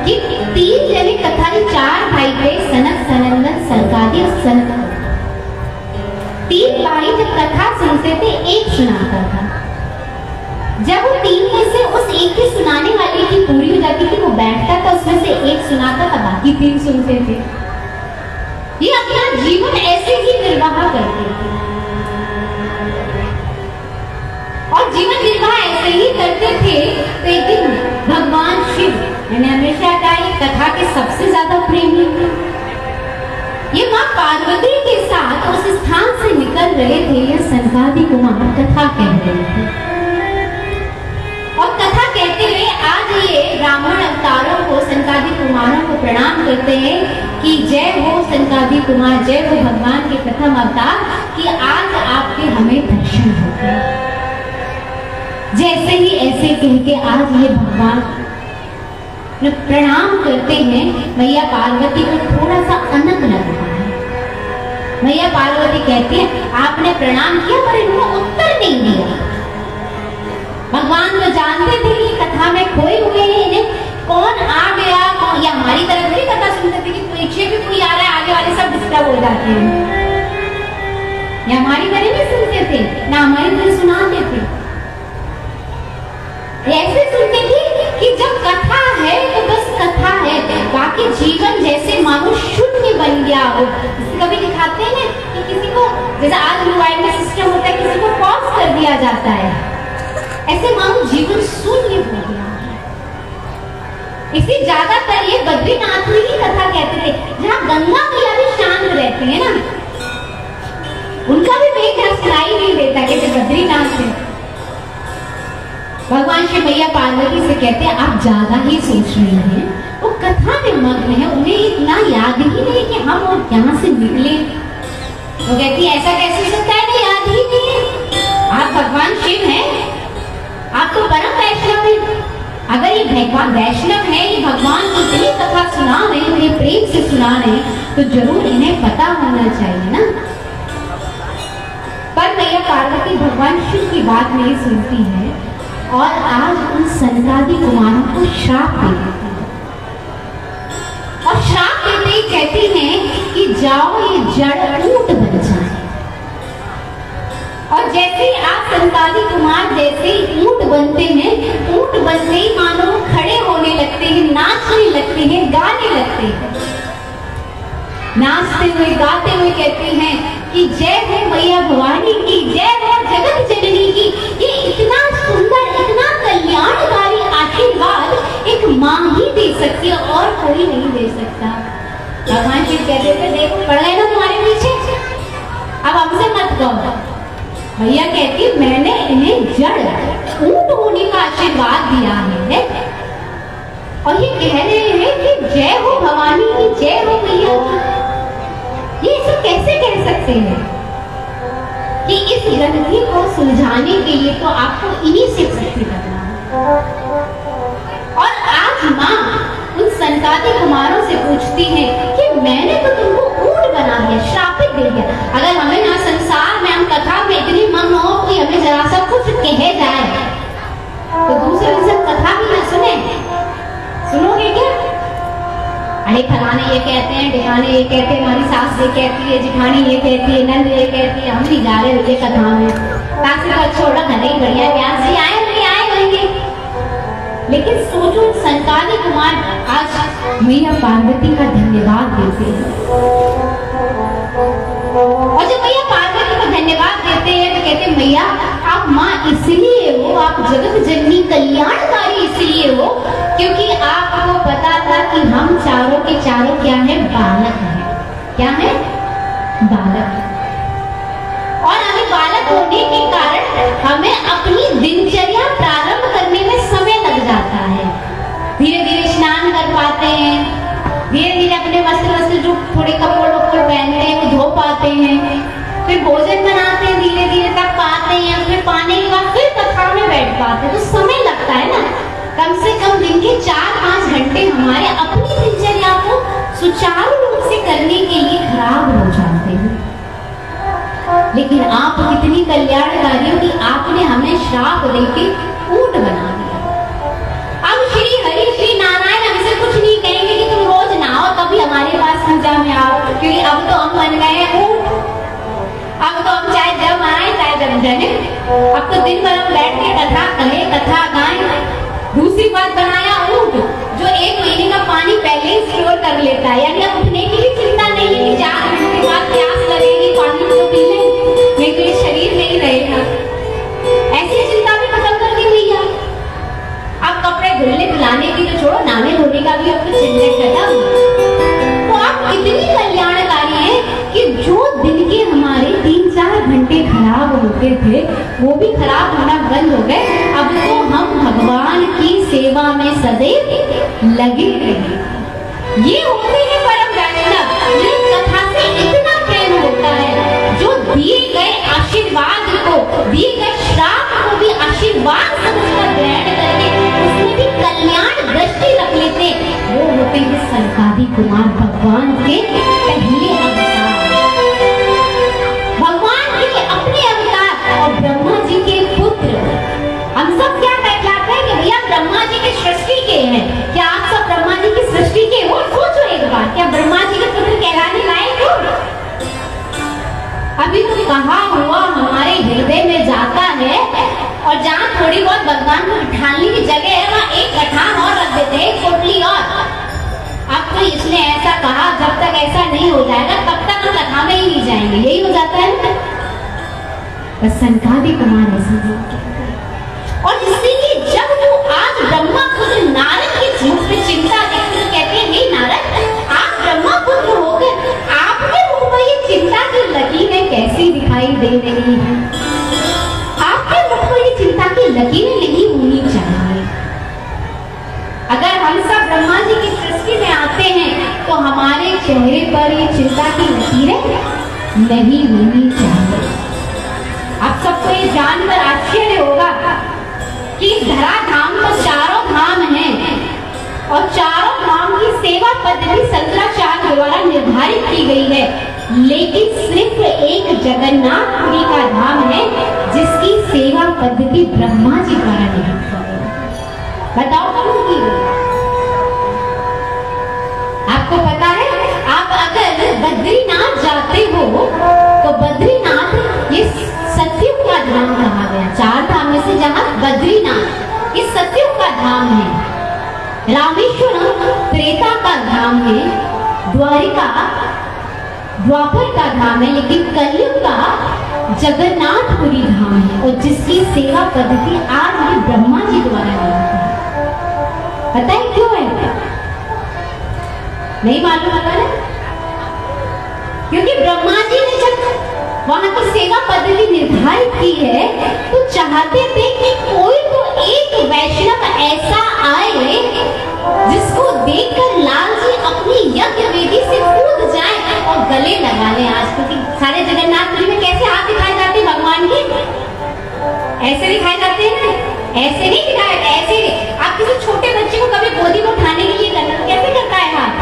कि 3 जने कथा के 4 भाई थे, सनक, सनंदन, सनकादि और सनक। 3 भाई जब कथा सुनते थे, एक सुनाता था। जब वो 3 में से उस एक की सुनाने वाले की पूरी हो जाती थी, वो बैठता था, उसमें से एक सुनाता था, बाकी 3 सुनते थे। ये अपना जीवन ऐसे ही निर्वाह करते थे और जीवन निर्वाह ऐसे ही करते थे। तो एक दिन भगवान शिव, मैंने हमेशा कहा ये कथा के सबसे ज्यादा प्रेमी, ये माँ पार्वती के साथ उस स्थान से निकल रहे थे। ये सनकादिक कुमार कथा कह रहे थे और कथा कहते हुए आज ये ब्राह्मण अवतारों को, सनकादिक कुमारों को प्रणाम करते हैं कि जय हो सनकादिक कुमार, जय हो भगवान के प्रथम अवतार, कि आज आपके हमें दर्शन हो गए। जैसे ही ऐसे कह के आज ये भगवान प्रणाम करते हैं, मैया पार्वती को थोड़ा सा अनक लग रहा है। मैया पार्वती कहती है आपने प्रणाम किया पर इनको उत्तर नहीं दिया। भगवान तो जानते थे कि कथा में खोए हुए हैं, इन्हें कौन आ गया, कौन, या हमारी तरफ भी कथा सुनते थे कि परीक्षा भी कोई आ रहा है, आगे वाले सब डिस्टर्ब हो जाते हैं। या हमारी तरह नहीं सुनते थे, ना हमारी तरह सुनाते थे। ऐसे सुनते थे कि जब कथा है तो बस कथा है, बाकी जीवन जैसे मानो शून्य बन गया हो। कभी दिखाते हैं कि किसी को, जैसे आज मोबाइल में सिस्टम होता है, किसी को पॉज कर दिया जाता है, ऐसे मानो जीवन शून्य हो गया। इसी ज्यादातर ये बद्रीनाथ में ही कथा कहते थे, जहाँ गंगा मैया भी शांत रहती है ना, उनका भी मेघ सुनाई नहीं देता। कैसे बद्रीनाथ से भगवान शिव मैया पार्वती से कहते हैं आप ज्यादा ही सोच रही हैं, वो कथा में मग्न है, उन्हें इतना याद ही नहीं कि हम और यहाँ से निकले। वो कहती है ऐसा कैसे सकता है, याद ही नहीं है। आप भगवान शिव हैं, आप तो परम वैष्णव हैं। अगर ये भगवान वैष्णव है, ये भगवान की इतनी कथा सुना रहे, उन्हें प्रेम से सुना रहे, तो जरूर इन्हें पता होना चाहिए ना। पर मैया पार्वती भगवान शिव की बात नहीं सुनती है और आज उन सनकादिक कुमारों को श्राप दे देती है। और श्राप देते ही कहती हैं कि जाओ ये जड़ ऊंट बन जाए। और जैसे ही आप सनकादिक कुमार जैसे ही ऊंट बनते हैं, ऊंट बनते ही मानो खड़े होने लगते हैं, नाचने लगते हैं, गाने लगते हैं। नाचते हुए गाते हुए कहती हैं कि जय हो मैया भवानी की, जय हो जगत जननी की। ये इतना सुंदर, इतना कल्याणकारी आशीर्वाद एक माँ ही दे सकती है और कोई नहीं दे सकता। भगवान शिव कहते थे देखो पड़ गए ना तुम्हारे पीछे, अब हमसे मत कहो। भैया कहती मैंने इन्हें जड़ ऊंट होने का आशीर्वाद दिया है और ये कह रहे हैं कि जय हो भवानी की, जय हो मैया की। ये सब कैसे कह सकते हैं कि इस ग्रंथि को सुलझाने के लिए तो आपको इन्हीं से भक्ति करना है। और आज माँ उन सनकादिक कुमारों से पूछती है कि मैंने तो तुमको ऊंट बना दिया, श्रापित दे दिया। अगर हमें ना संसार में हम कथा में इतनी मग्न हो कि हमें जरा सा कुछ कहे जाए तो दूसरे दिन कथा भी ना सुने, सुनोगे क्या? अरे फलाने ये कहते हैं, ढिकाने ये कहते हैं, हमारी सास ये कहती है, जिठानी ये कहती है, नंद ये कहती है, हम भी जा रहे होते कथा में। सास का छोड़ा घर ही बढ़िया, व्यास जी आए होंगे। लेकिन सोचो सनकादिक कुमार आज मैया पार्वती का धन्यवाद देते हैं और जब मैया पार्वती को धन्यवाद देते हैं तो कहते हैं मैया आप माँ इसलिए हो, आप जगत जननी कल्याणकारी इसलिए हो क्योंकि आपको पता था कि हम चारों के चारों क्या है, बालक है। क्या है? बालक। और हमें बालक होने के कारण हमें अपनी दिनचर्या प्रारंभ करने में समय लग जाता है। धीरे धीरे स्नान कर पाते हैं, धीरे धीरे अपने वस्त्र जो थोड़े कपड़े पहनते हैं वो धो पाते हैं, फिर भोजन बनाते हैं, धीरे धीरे तक पाते हैं, फिर पाने के बाद फिर कथा में बैठ पाते हैं। तो समय लगता है ना, कम से कम दिन के 4-5 घंटे हमारे अपनी दिनचर्या को सुचारू रूप से करने के लिए खराब हो जाते हैं। लेकिन आप कितनी कल्याणकारी हो कि आपने हमें श्राप देके ऊंट बना दिया। अब श्री हरि श्री नारायण हमसे कुछ नहीं कहेंगे कि तुम रोज नहाओ तभी हमारे पास पूजा में आओ, क्योंकि अब तो हम बन गए हैं ऊंट। अब तो हम चाहे जब आए चाहे जब जाने, अब तो दिन भर हम बैठ के कथा कहे, कथा गाएं। दूसरी बात बनाया ऊंट जो 1 महीने का पानी पहले ही स्टोर कर लेता है, यानी अब उठने की भी चिंता नहीं है कि 4 घंटे बाद प्यास लगेगी, पानी तो पी लें, नहीं तो ये शरीर नहीं रहेगा। ऐसी चिंता भी खत्म कर दी भैया। अब कपड़े धुलने धुलाने की तो छोड़ो, नहाने धोने का भी अब तो झंझट खत्म। तो आप इतनी कल्याणकारी हैं कि जो दिन के हमारे 3-4 घंटे खराब होते थे वो भी खराब होना बंद हो गए। अब तो हम भगवान की सेवा में सदैव लगे रहे। ये होते हैं परम वैष्णव, जिन्हें कथा से इतना प्रेम होता है, जो दिए गए आशीर्वाद को, दिए गए श्राप को भी आशीर्वाद समझकर ग्रहण करके उसमें भी कल्याण दृष्टि रख लेते। वो होते हैं सनकादिक कुमार, भगवान के पहले अवतार, भगवान के अपने अवतार और ब्रह्मा जी के पुत्र। हम सब क्या कहलाते हैं कि भैया ब्रह्मा जी की सृष्टि के हैं। क्या आप सब ब्रह्मा जी की सृष्टि के हो? सोचो एक बार, क्या ब्रह्मा जी के पुत्र कहलाने लायक हो? अभी तो कहा हुआ हमारे हृदय में जाता है और जहाँ थोड़ी बहुत भगवान को बिठाने की जगह है वहाँ एक कठान और रख देते हैं, एक पोटली और। अब तो इसने ऐसा कहा जब तक ऐसा नहीं हो जाएगा तब तक हम कथा में ही नहीं जाएंगे, यही हो जाता है। बस सनकादिक कुमार ऐसा और इसीलिए जब वो आज ब्रह्मा पुत्र नारद के मुख पे चिंता देखते तो कहते हैं हे नारद, आप ब्रह्मा पुत्र होकर आपके मुख पर ये चिंता की लकीरें कैसी दिखाई दे रही है? आपके मुख पर ये चिंता की लकीरें नहीं होनी चाहिए। अगर हम सब ब्रह्मा जी की सृष्टि में आते हैं तो हमारे चेहरे पर ये चिंता की लकीरें नहीं होनी चाहिए। आप सबको ये जानकर आश्चर्य होगा कि धरा धाम तो चारों धाम हैं और चारों धाम की सेवा पद्धति शंकराचार्य द्वारा निर्धारित की गई है, लेकिन सिर्फ एक जगन्नाथपुरी का धाम है जिसकी सेवा पद्धति ब्रह्मा जी द्वारा निर्धारित की गई। बताओ कौन की? आपको पता है, आप अगर बद्रीनाथ जाते हो तो बद्रीनाथ ये सत्युग का धाम कहा गया। 4 धाम में से जहाँ बद्रीनाथ इस सत्युग का धाम है, रामेश्वरम त्रेता का धाम है, द्वारिका द्वापर का धाम है, लेकिन कलयुग का जगन्नाथपुरी धाम है, और जिसकी सेवा पद्धति आज भी ब्रह्मा जी द्वारा नियमित है। पता है क्यों है? नहीं मालूम होगा ना? क्योंकि ब्रह्मा जी ने जब वहां की सेवा पद्धति निर्धारित की है, तो चाहते थे कि कोई तो एक वैष्णव ऐसा आए जिसको देखकर लाल जी अपनी यज्ञ वेदी से कूद जाए और गले लगा ले। आज क्योंकि सारे जगन्नाथपुरी में कैसे हाथ दिखाए जाते हैं भगवान के? ऐसे दिखाए जाते हैं ना? ऐसे नहीं दिखाए, ऐसे। आप किसी छोटे बच्चे को कभी गोदी में उठाने के लिए करना, कैसे करता है हाथ?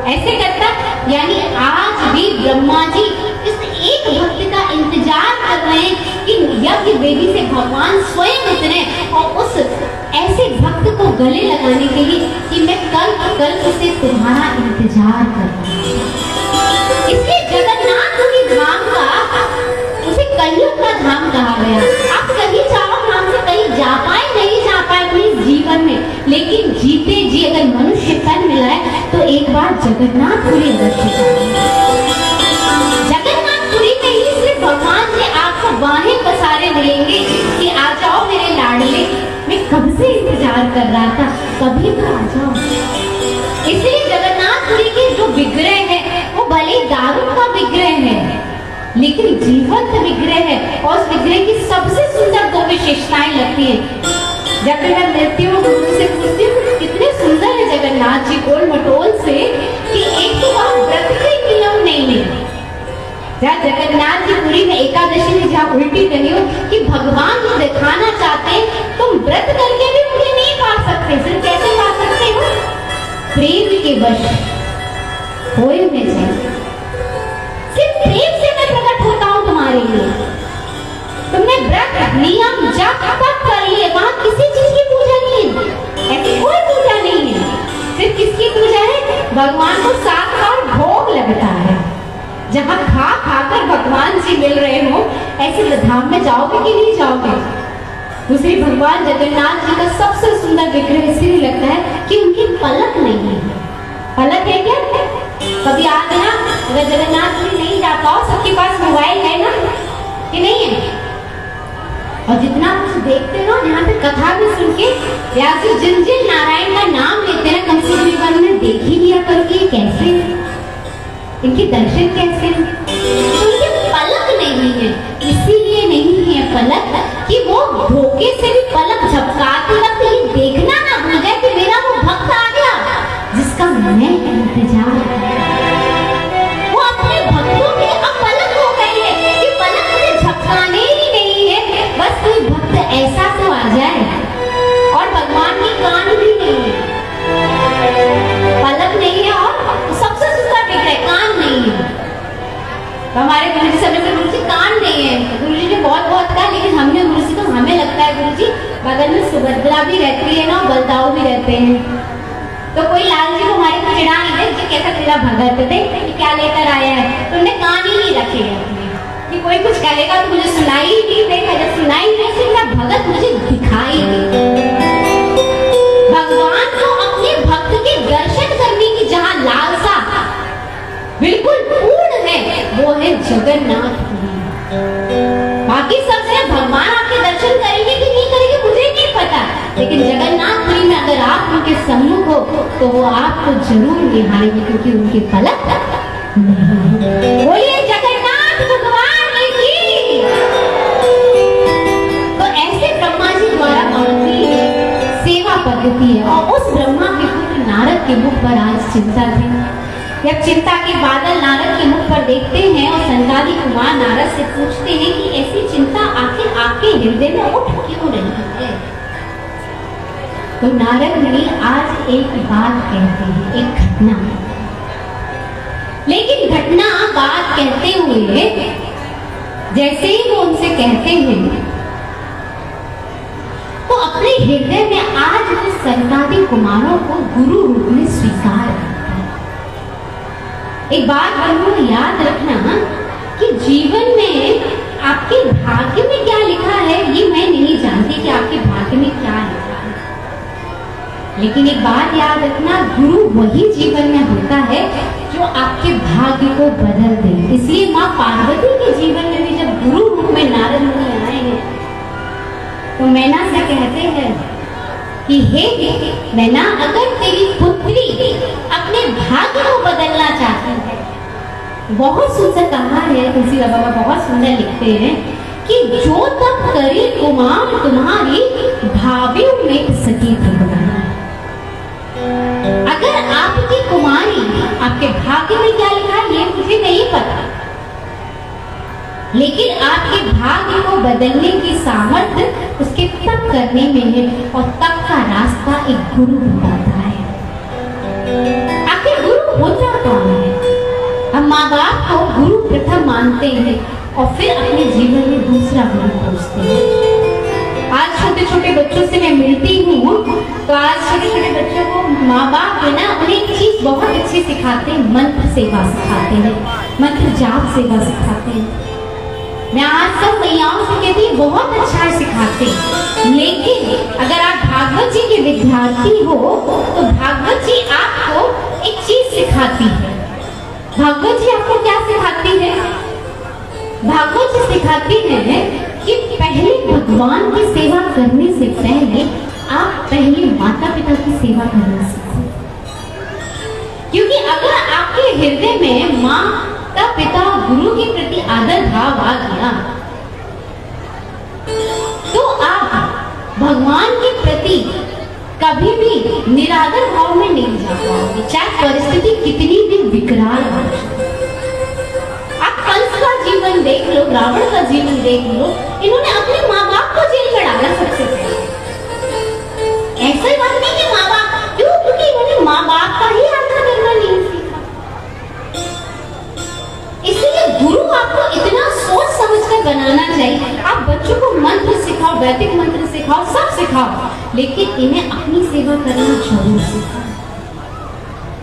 ऐसे करता। यानी आज भी ब्रह्मा जी इस एक भक्त का इंतजार कर रहे हैं कि यज्ञ वेदी से भगवान स्वयं उतरे और उस ऐसे भक्त को गले लगाने के लिए कि मैं कल से तुम्हारा इंतजार कर रहा हूं। इसलिए जगन्नाथपुरी धाम का, उसे कलयुग का धाम कहा गया। आप कहीं जाओ धाम से, कहीं जा पाए नहीं जा पाए अपने जीवन में, लेकिन जीते जी अगर मनुष्य तन मिला है तो एक बार जगन्नाथपुरी अवश्य जाए। जगन्नाथपुरी में ही सिर्फ भगवान जी आपको बाहें पसारे मिलेंगे कि आ जाओ मेरे लाडले, मैं कब से इंतजार कर रहा था, कभी तो आ जाओ। इसलिए जगन्नाथपुरी के जो विग्रह है वो भले दारू का विग्रह है, लेकिन जीवंत विग्रह है, और उस विग्रह की सबसे सुंदर दो विशेषताएं लगती हैं। जब मैं मिलती हूँ गुरु से पूछती हूँ कितने सुंदर है जगन्नाथ जी गोल मटोल से, कि एक तो वहाँ व्रत के नियम नहीं है। जहाँ जगन्नाथ जी पुरी में एकादशी में जहाँ उल्टी कही हो कि भगवान जो दिखाना चाहते हैं, तुम व्रत करके भी मुझे नहीं पा सकते। सिर्फ कैसे पा सकते हो? प्रेम के वश होए में जाए, सिर्फ प्रेम से मैं प्रकट होता हूँ तुम्हारे लिए। तुमने व्रत नियम जप तक कर लिए, वहां किसी चीज की पूजा नहीं है, ऐसी कोई पूजा नहीं है। सिर्फ किसकी पूजा है? भगवान को 7 बार भोग लगता है। जहाँ खा खाकर भगवान जी मिल रहे हो, ऐसे धाम में जाओगे कि नहीं जाओगे? दूसरी, भगवान जगन्नाथ जी का सबसे सुंदर विग्रह इसलिए लगता है कि उनकी पलक नहीं है। पलक है क्या? कभी आ गया, अगर जगन्नाथ जी नहीं जा पाओ, सबके पास मोबाइल है ना कि नहीं है? और जितना कुछ देखते हो, यहाँ पे कथा भी सुन के या फिर जिन जिन नारायण का नाम लेते हैं, कम से कम एक बार उन्हें देख ही लिया करो कि ये कैसे, इनके दर्शन कैसे। तो ये पलक नहीं है, इसीलिए नहीं है पलक कि वो धोखे से भी पलक झपकाते वक्त ये देखना ना भूल जाए कि मेरा वो भक्त आ गया जिसका मैं इंतजार कर रहा हूं। वो अपने भक्तों के अपलक हो गए हैं कि पलक मुझे झपकाने ही नहीं है, बस कोई भक्त ऐसा तो आ जाए। और भगवान की कान भी नहीं है, पलक नहीं है, और सबसे सुंदर विग्रह कान नहीं है। तो हमारे गुरु जी समझते गुरु जी कान नहीं है, गुरु जी ने बहुत कहा, लेकिन हमने गुरु जी को, हमें लगता है गुरु जी बगल में सुभद्रा भी रहती है ना, बलदाऊ भी रहते हैं। तो कोई लाल जी को हमारे को चिढ़ा नहीं दे कि कैसा तेरा भगत थे, क्या लेकर आया है, तो उन्हें कान ही नहीं रखे अपने कि कोई कुछ कहेगा तो मुझे सुनाई नहीं देगा, जब सुनाई नहीं तो मेरा भगत मुझे दिखाई नहीं। भगवान को अपने भक्त के दर्शन करने की जहाँ लालसा बिल्कुल पूर्ण है, वो है जगन्नाथपुरी। बाकी सबसे भगवान आपके दर्शन करेंगे कि नहीं करेंगे मुझे नहीं पता, लेकिन जगन्नाथपुरी में अगर आप उनके सम्मुख हो तो वो आपको जरूर निहारेंगे, क्योंकि उनके पलक नहीं। बोलिए जगन्नाथ भगवान की। तो ऐसे ब्रह्मा जी द्वारा बनती सेवा पद्धति है, और उस ब्रह्मा के पुत्र नारद के मुख पर आज चिंता थी। जब चिंता के बादल नारद के मुख पर देखते हैं और सनकादि कुमार नारद से पूछते हैं कि ऐसी चिंता आखिर आपके हृदय में उठ क्यों रही है, तो नारद मुनि आज एक बात कहते हैं, एक घटना। लेकिन घटना बात कहते हुए जैसे ही वो उनसे कहते हैं, तो अपने हृदय में आज वो सनकादि कुमारों को गुरु रूप में स्वीकार करते हैं। एक बात जरूर याद रखना कि जीवन में आपके भाग्य में क्या लिखा है ये मैं नहीं जानती कि आपके भाग्य में क्या लिखा है, लेकिन एक बात याद रखना, गुरु वही जीवन में होता है जो आपके भाग्य को बदल दे। इसलिए माँ पार्वती के जीवन में भी जब गुरु रूप में नारद मुनि आए हैं तो मैना से कहते हैं कि हे मैना, अगर तेरी पुत्री अपने भाग्य को बदलना चाहती है, बहुत सुंदर कहा है तुलसी बाबा बहुत सुंदर लिखते हैं कि जो तब करे कुमार तुम्हारी भाभी में सकी भगवान। अगर आपकी कुमारी, आपके भाग्य में क्या लिखा है ये मुझे नहीं पता, लेकिन आपके भाग्य को बदलने की सामर्थ्य उसके तप करने में है, और तप का रास्ता एक गुरु बताता है। आखिर गुरु होता कौन है? हम माँ बाप को गुरु प्रथम मानते हैं और फिर अपने जीवन में दूसरा गुरु खोजते हैं। आज छोटे छोटे बच्चों से मैं मिलती हूँ तो आज छोटे छोटे बच्चों को माँ बाप है ना, उन्हें एक चीज बहुत अच्छी सिखाते हैं, मंत्र सेवा सिखाते हैं, मंत्र जाप सेवा सिखाते हैं। मैं आज सब मैयाओं से कहती हूँ बहुत अच्छा सिखाते हैं, लेकिन अगर आप भागवत जी के विद्यार्थी हो तो भागवत जी आपको एक चीज सिखाती है। भागवत जी आपको क्या सिखाती है? भागवत जी सिखाती है कि पहले भगवान की सेवा करने से पहले आप पहले माता पिता की सेवा करना सीखो। क्योंकि अगर आपके हृदय में माता पिता गुरु के प्रति आदर भाव आ गया तो आप भगवान के प्रति कभी भी निरादर भाव में नहीं जा पाओगे, चाहे परिस्थिति कितनी भी विकराल हो। आप कंस का जीवन देख लो, रावण का जीवन देख लो, इन्होंने अपने माँ बाप को जेल में डाला सबसे पहले। ऐसा बात नहीं कि माँ बाप, क्यों? क्योंकि इन्होंने माँ बाप का ही आदर करना नहीं सीखा। इसलिए गुरु आपको इतना सोच समझकर बनाना चाहिए। आप बच्चों को मंत्र सिखाओ, वैदिक मंत्र सिखाओ, सब सिखाओ, लेकिन इन्हें अपनी सेवा करना जरूर सिखाओ।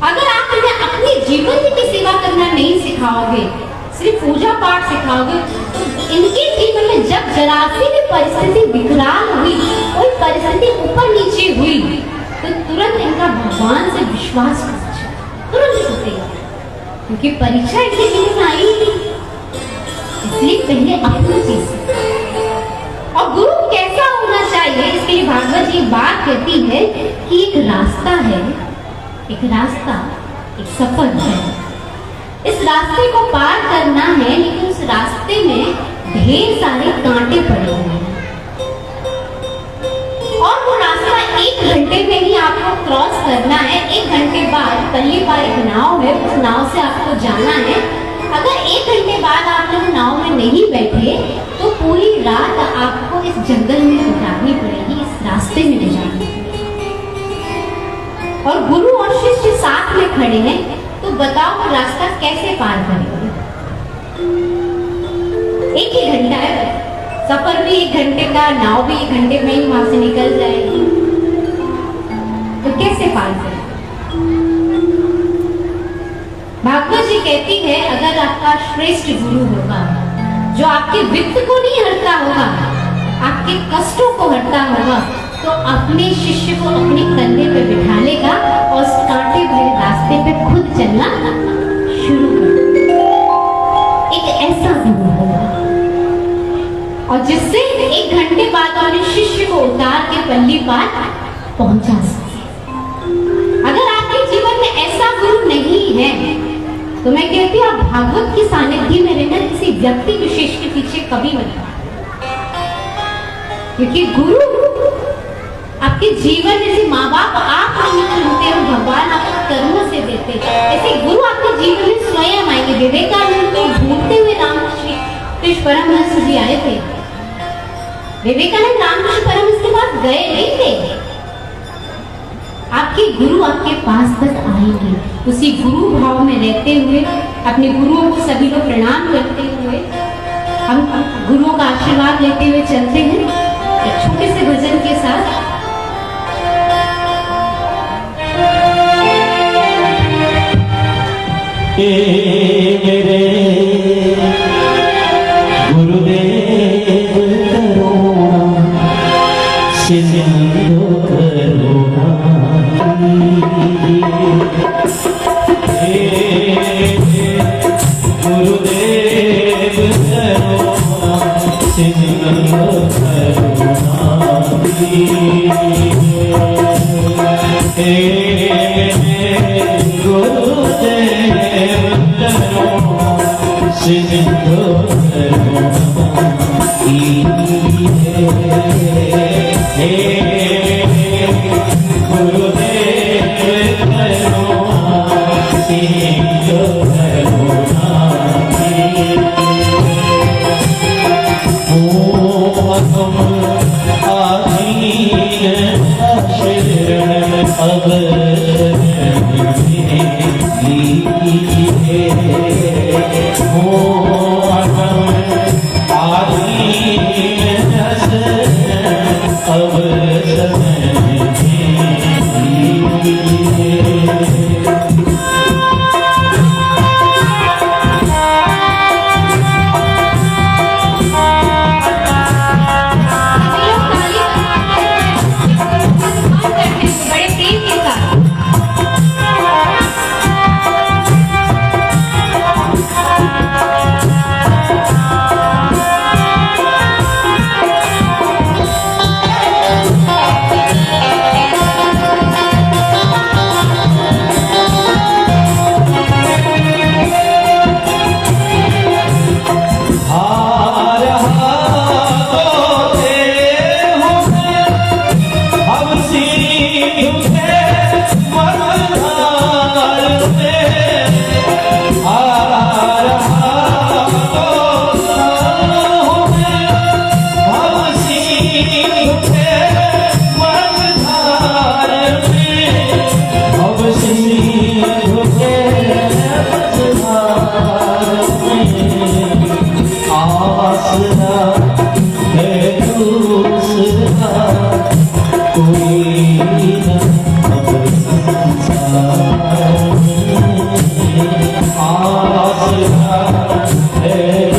अगर आप इन्हें अपने जीवन की सेवा करना नहीं सिखाओगे, सिर्फ पूजा पाठ सिखाओगे, तो इनके जीवन में जब जरा सी भी परिस्थिति विकराल हुई, कोई परिस्थिति ऊपर नीचे हुई, तो तुरंत इनका भगवान से विश्वास तुरंत टूटेगा, क्योंकि परीक्षा इनके जीवन में आई थी। इसलिए पहले अपनी चीज। और गुरु कैसा होना चाहिए, इसके लिए भागवत जी बात कहती है कि एक रास्ता है, एक रास्ता, एक सफर है। इस रास्ते को पार करना है, लेकिन उस रास्ते में ढेर सारे कांटे पड़े हुए हैं, और वो रास्ता 1 घंटे में ही आपको क्रॉस करना है। 1 घंटे बाद पहली बार एक नाव है, उस नाव से आपको जाना है। अगर 1 घंटे बाद आप लोग नाव में नहीं बैठे तो पूरी रात आपको इस जंगल में गुजारनी पड़ेगी, इस रास्ते में गुजारनी पड़ेगी। और गुरु और शिष्य साथ में खड़े हैं, तो बताओ वो रास्ता कैसे पार करेंगे? 1 ही घंटा है, सफर भी 1 घंटे का, नाव भी 1 घंटे में ही वहां से निकल जाएगी, तो कैसे पार करेंगे? भागवत जी कहती है अगर आपका श्रेष्ठ गुरु होगा जो आपके वित्त को नहीं हरता होगा, आपके कष्टों को हरता होगा, तो अपने शिष्य को अपने कंधे पे बिठा लेगा और उस कांटे भरे रास्ते पे खुद चलना शुरू कर देगा। एक ऐसा गुरु होगा और जिससे 1 घंटे बाद अपने शिष्य को उतार के पल्ली पार पहुंचा सके। अगर आपके जीवन में ऐसा गुरु नहीं है तो मैं कहती हूँ आप भागवत की सानिध्य में रहना, किसी व्यक्ति विशेष के पीछे कभी मत भागो, क्योंकि गुरु आपके जीवन जैसे माँ बाप आप नहीं चुनते हो, भगवान आपको कर्मों से देते, ऐसे गुरु आपके जीवन में स्वयं आएंगे। विवेकानंद को ढूंढते हुए रामकृष्ण परमहंस जी आए थे। विवेकानंद रामकृष्ण परमहंस के पास गए नहीं थे, आपके गुरु आपके पास तक आएंगे। उसी गुरु भाव में रहते हुए अपने गुरुओं को सभी लोग प्रणाम करते हुए हम गुरुओं का आशीर्वाद लेते हुए चलते हैं एक छोटे से भजन के साथ। मेरे गुरुदेव करुणा सिंधु करुणा हे सिंधु करुणा हे गुरुदेव करुणा सिंधु करुणा हे गुरुदेव करुणा सिंधु करुणा ओम आधीन शरण अब लीजिए ओम आधीन अब लीजिए बड़े प्रेम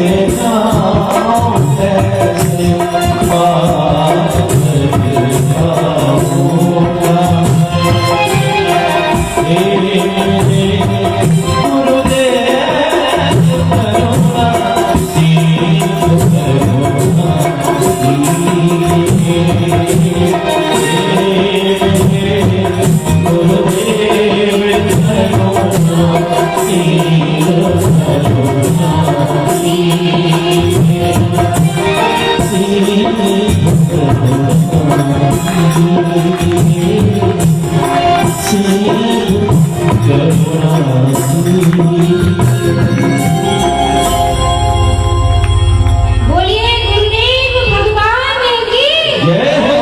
के साथ बोलिए गुरुदेव भगवान की जय हो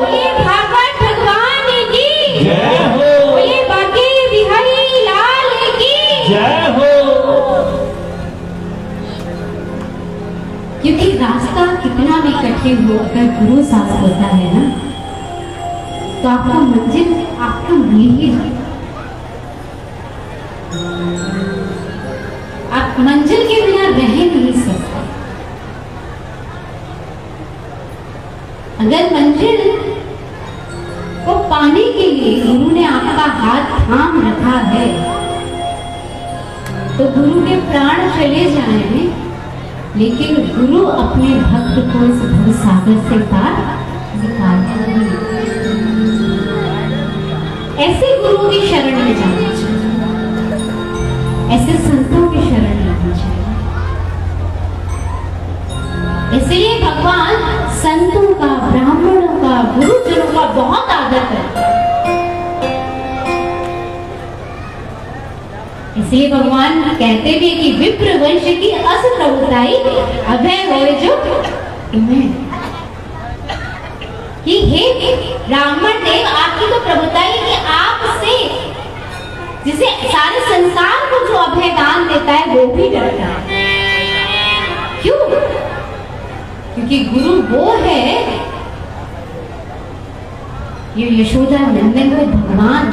बोलिए भागवत भगवान की जय हो बोलिए बांके बिहारी लाल की जय हो। क्योंकि रास्ता कितना भी कठिन हो अगर गुरु साथ होता है ना तो आपका मंजिल आपका हाथ थाम रखा है, तो गुरु के प्राण चले जाएं, लेकिन गुरु अपने भक्त को इस भवसागर से पार निकालता नहीं। ऐसे गुरु की शरण में जाना चाहिए, ऐसे संतों की शरण लेनी चाहिए। इसलिए भगवान संतों का, ब्राह्मणों का, गुरुजनों का बहुत आदर करते हैं। इसलिए भगवान कहते भी कि विप्र वंश की अस प्रभुताई अभय होए जो तुम्हें, कि हे ब्राह्मण देव, आपकी तो प्रभुताई है कि आपसे, जिसे सारे संसार को जो अभय दान देता है वो भी डरता है। क्यों? क्योंकि गुरु वो है, ये यशोदा नंदन को भगवान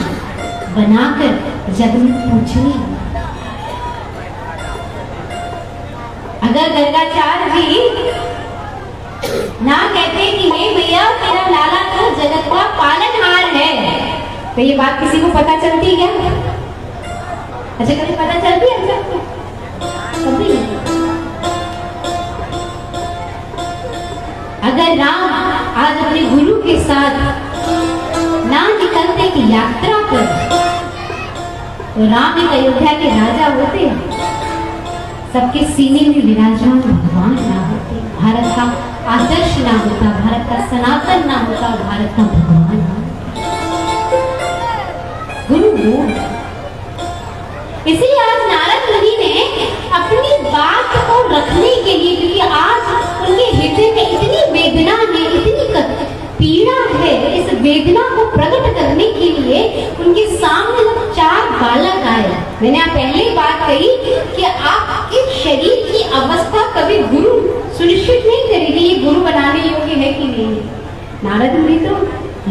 बनाकर जग में पूछनी। अगर गर्गाचार्य जी ना कहते कि हे भैया तेरा लाला तो जगत का पालनहार है, तो ये बात किसी को पता चलती क्या? अच्छा कभी पता चलती है? अच्छा कभी। अगर राम आज अपने गुरु के साथ ना निकलते कि यात्रा पर, तो राम एक अयोध्या के राजा होते, सबके सीने में विराजमान भगवान ना होते, भारत का आदर्श ना होता, भारत का सनातन ना होता, भारत का भगवान ना होता। गुरु वो। इसलिए आज नारद मुनि ने अपनी बात को रखने के लिए, क्योंकि आज उनके हृदय में इतनी वेदना है, इतनी पीड़ा है, इस वेदना को प्रकट करने के लिए उनके सामने जब 4 बालक आए। मैंने आप पहले बात कही कि आपके शरीर की अवस्था कभी गुरु सुनिश्चित नहीं करेगी ये गुरु बनाने योग्य है कि नहीं। नारद मुनि तो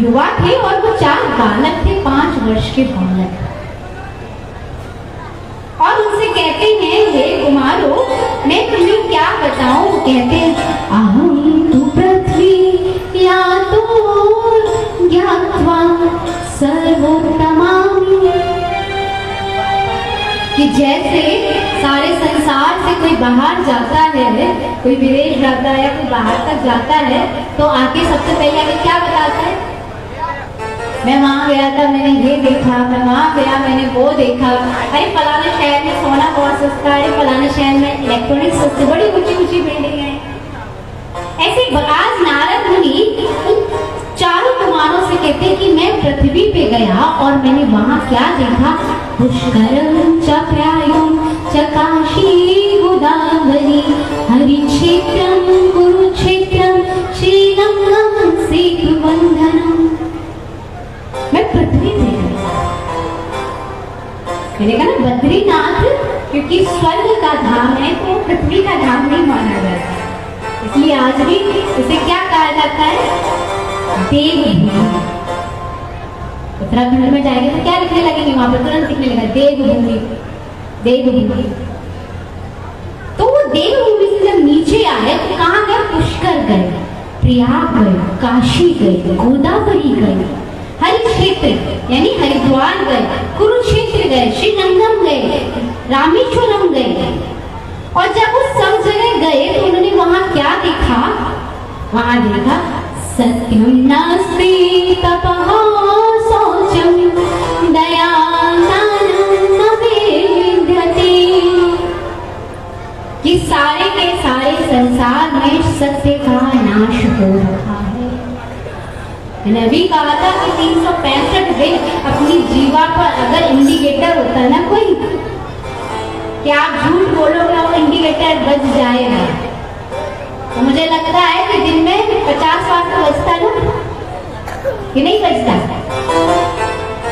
युवा थे और वो 4 बालक थे, 5 वर्ष के बालक, और उनसे कहते हैं हे कुमारो, मैं तुम्हें क्या बताऊं। कहते हैं अहम तु पृथ्वी या तो ज्ञात्वा सर्वोत्तमामि, कि जैसे सारे संसार से कोई बाहर जाता है, कोई विदेश जाता है या कोई बाहर तक जाता है, तो आके सबसे पहले आके क्या बताता है? मैं वहां गया था, मैंने ये देखा, मैं वहां गया, मैंने वो देखा, अरे फलाने शहर में सोना बहुत सस्ता है, फलाने शहर में इलेक्ट्रॉनिक्स सस्ते, बड़ी ऊंची ऊंची बिल्डिंग है। ऐसे आज नारद मुनि उन 4 कुमारों से कहते कि मैं पृथ्वी पे गया और मैंने वहां क्या देखा? पुष्करम च प्रायुं च काशी गोदावरी हरि क्षेत्रम कुरुक्षेत्रम श्रीरंगम सेतुबंधनम। मैं पृथ्वी पे गया, मैंने कहा ना बद्रीनाथ क्योंकि स्वर्ग का धाम है तो पृथ्वी का धाम नहीं माना जाता, इसलिए आज भी उसे क्या कहा जाता है? देवभूमि। उत्तराखंड में जाएंगे तो क्या लिखने लगेंगे? वहां पर तुरंत लिखने लगा देवभूमि, देवभूमि। तो वो देवभूमि से जब नीचे आए तो कहाँ गए? पुष्कर गए, प्रयाग गए, काशी गए, गोदावरी गए, हरि क्षेत्र यानी हरिद्वार गए, कुरुक्षेत्र गए, श्रीरंगम गए, रामेश्वरम गए। और जब वो सब जगह गए तो उन्होंने वहां क्या देखा? वहां देखा सत्यम नास्ति तपः शौचम दया दानं न विद्यते, कि सारे के सारे संसार में सत्य का नाश हो रहा है। मैंने अभी कहा था कि 365 दिन अपनी जीवा पर अगर इंडिकेटर होता है ना कोई, कि आप झूठ बोलोगे और इंडिकेटर बज जाएगा, तो मुझे लगता है कि दिन में 50 बार तो बजता ना, कि नहीं बजता?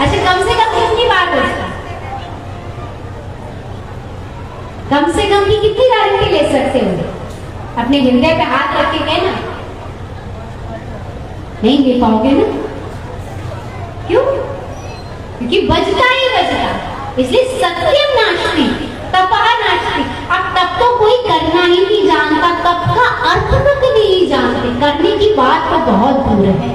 अच्छा कम से कम कितनी बार बजता? कम से कम की कितनी गारंटी ले सकते हो? अपने हृदय पे हाथ रख के कहना, नहीं ले पाओगे ना। क्यों? क्योंकि बजता ही बजता। इसलिए सत्यम नास्ति तपः नास्ति। अब तप तो कोई करना ही नहीं जानता, तप का अर्थ तक नहीं जानते, करने की बात तो बहुत दूर है।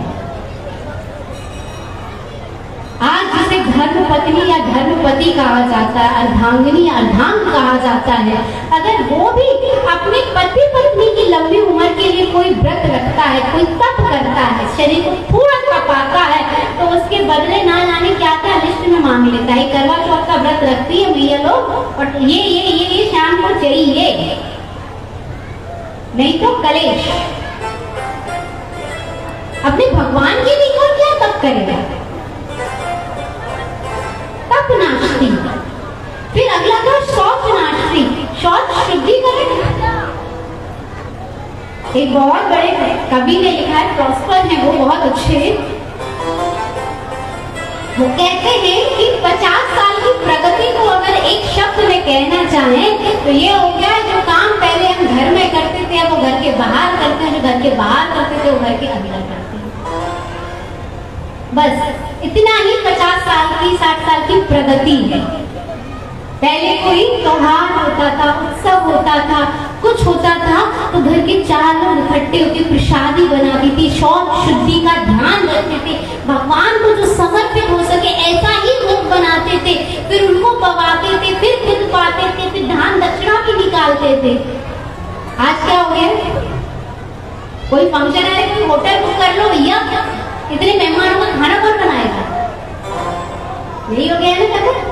आज जिसे धर्म पत्नी या धर्मपति कहा जाता है, अर्धांगिनी या अर्धांग कहा जाता है, अगर वो भी अपने पति पत्नी की लंबी उम्र के लिए कोई व्रत रखता है, कोई तप करता है, शरीर को थोड़ा तपाता है, तो उसके बदले ना जाने क्या क्या लिस्ट में मांग लेता है। करवा चौथ का व्रत रखती है भैया लोग, और ये शाम को चाहिए, नहीं तो कलेश। अपने भगवान के लिए कौन क्या तप करेगा? तप नास्ती। फिर अगला था शौच नास्ती, शौच शुद्धिकरण। एक बहुत बड़े कवि ने लिखा है, प्रॉस्पर है वो, बहुत अच्छे। वो कहते हैं कि 50 साल की प्रगति को अगर एक शब्द में कहना चाहें तो ये हो गया, जो काम पहले हम घर में करते थे अब वो घर के बाहर करते हैं, जो घर के बाहर करते थे वो घर के अंदर करते हैं। बस इतना ही 50 साल की 60 साल की प्रगति है। पहले कोई त्योहार होता था, उत्सव होता था, कुछ होता था तो घर के 4 लोग इकट्ठे होकर प्रसादी बनाती थी, शौच शुद्धि का ध्यान रखते थे, भगवान को जो समर्पित हो सके ऐसा ही भोग बनाते थे, फिर उनको पवाते थे, फिर खुद पाते थे, फिर दान दक्षिणा भी निकालते थे। आज क्या हो गया? कोई फंक्शन है, कोई होटल बुक कर लो भैया, इतने मेहमानों का खाना कौन बनाएगा? यही हो गया ना कदर।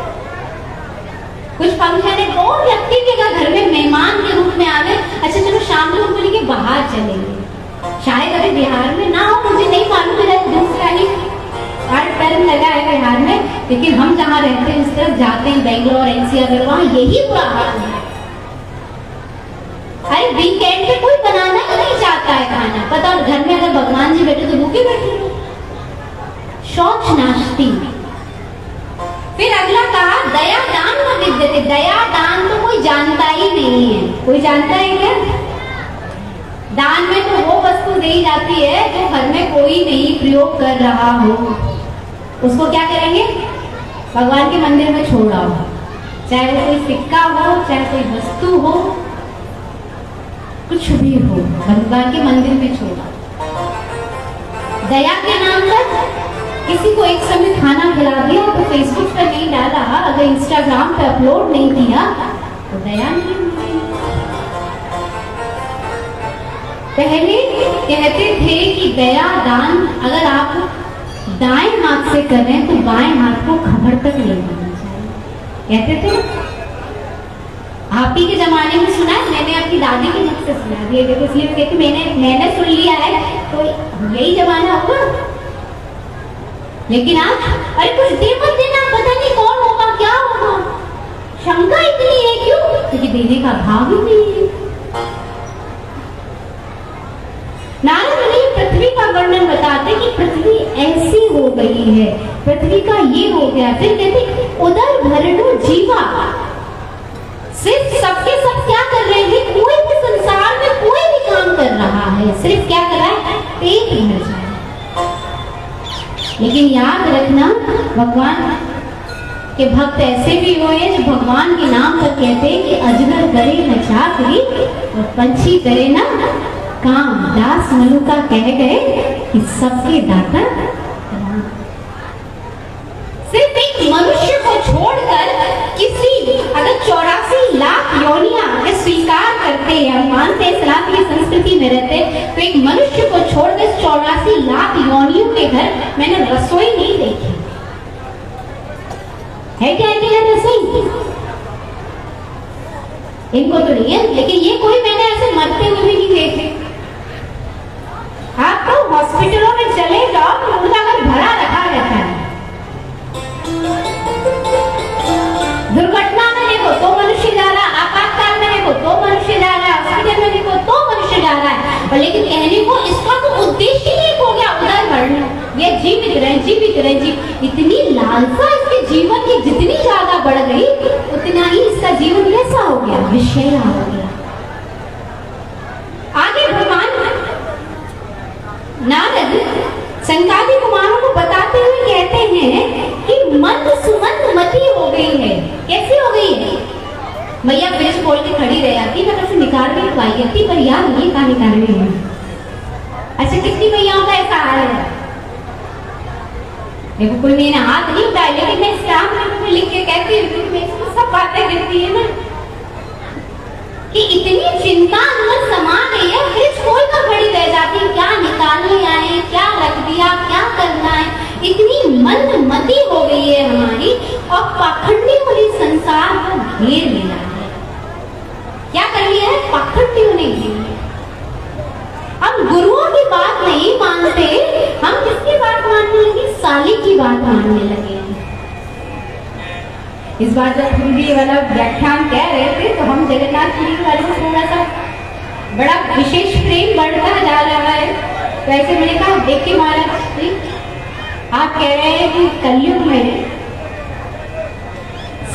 कुछ फंक्शन है, 2 व्यक्ति के घर में मेहमान के रूप में आवे, अच्छा चलो शाम को उनको लेके बाहर चलेंगे। शायद अभी बिहार में ना हो, मुझे नहीं मालूम, मेरा दूसरा ही टर्म लगा है बिहार में, लेकिन हम जहाँ रहते हैं उस तरफ जाते हैं, बेंगलोर एनसीआर, वहाँ यही बुरा हाल है। अरे वीकेंड पे कोई बनाना ही नहीं चाहता है खाना, पता, और घर में अगर भगवान जी बैठे तो भूखे बैठे लोग। शौच नास्ती। फिर अगला कहा दया दान न विद्यते। दया दान तो कोई जानता ही नहीं है। कोई जानता है क्या? दान में तो वो वस्तु दी जाती है जो घर में कोई नहीं प्रयोग कर रहा हो, उसको क्या करेंगे? भगवान के मंदिर में छोड़ा हो, चाहे वो कोई सिक्का हो, चाहे कोई वस्तु हो, कुछ भी हो, भगवान के मंदिर में छोड़ा। दया के नाम पर किसी को एक समय खाना खिला दिया तो फेसबुक पर नहीं डाला, अगर इंस्टाग्राम पे अपलोड नहीं किया तो दया नहीं। पहले कहते थे कि दया दान अगर आप दाएं हाथ से करें तो बाएं हाथ को खबर तक नहीं देना चाहिए, कहते थे। आप ही के जमाने में सुना है, मैंने अपनी दादी के मुख से सुना है, देखो इसलिए कहते मैंने सुन लिया है तो यही जमाना होगा। लेकिन आज अरे कुछ दे मत देना, पता नहीं कौन होगा, क्या होगा, शंका इतनी है क्यों? क्योंकि देने का भाव ही नहीं है। नारद मुनि पृथ्वी का वर्णन बताते कि पृथ्वी ऐसी हो गई है, पृथ्वी का ये हो गया। फिर कहते उदर भरणु जीवा, सिर्फ सबके सब क्या कर रहे हैं? कोई भी संसार में कोई भी काम कर रहा है, सिर्फ क्या कर रहा है? पेट भर जाए। लेकिन याद रखना, भगवान के भक्त ऐसे भी हुए हैं जो भगवान के नाम पर कहते हैं कि अजगर करे न चाकरी और पंछी करे न काम। दास मलुका कह गए कि सबके दाता राम। सिर्फ एक मनुष्य को छोड़कर किसी अगर 84 लाख योनियां स्वीकार करते हैं, हम मानते हैं सनातनी संस्कृति में रहते, तो एक मनुष्य को छोड़कर 84 लाख योनियों के घर मैंने रसोई नहीं देखी है। क्या है रसोई? इनको तो नहीं है, लेकिन ये कोई मैंने ऐसे मरते हुए भी नहीं देखे। आप तो हॉस्पिटलों में चले जाओ, उनका घर भरा रखा रहता है। दुर्घटना में देखो तो मनुष्य जा रहा है, आपातकाल में देखो तो मनुष्य जा रहा है, हॉस्पिटल में देखो तो मनुष्य जा रहा है। और लेकिन कहने को इसका तो उद्देश्य ही एक हो गया, उधर बढ़ना, ये जीवित रहे, जीवित रहे, इतनी लालसा इसके जीवन की जितनी ज्यादा बढ़ गई उतना ही इसका जीवन कैसा हो गया? विषैला हो गया। आगे भगवान नारद संकादी कुमारों को बताते हुए कहते हैं कि मंद सुमंद मती हो गई है। कैसी हो गई है? मैया फ्रिज खोल के खड़ी रह जाती, मैं कैसे निकाल भी पाई जाती, पर यार ये कहाँ निकाल रही है? अच्छा, कितनी मैयाओं का ऐसा हाल है? देखो कोई मैंने हाथ नहीं उठाया, लेकिन मैं इस राम में लिख के कहती हूँ क्योंकि मैं इसको सब बातें करती है ना कि इतनी चिंता अंदर समा गई है, फ्रिज खोल कर खड़ी रह जाती है, क्या निकालने आए, क्या रख दिया, क्या करना है, इतनी मंदमती हो गई है हमारी, और पाखंडी वाली संसार को घेर लिया है। क्या कर लिया है? पाखंडियों ने घेर लिया। हम गुरुओं की बात नहीं मानते, हम किसकी बात मानने लगे? साली की बात मानने लगे हैं। इस बार जब हिंदी वाला व्याख्यान कह रहे थे तो हम जगन्नाथपुरी वाले को थोड़ा सा बड़ा विशेष प्रेम बढ़ता जा रहा है, तो ऐसे मैंने कहा देखिए महाराज जी, आप कह रहे हैं कि कलयुग में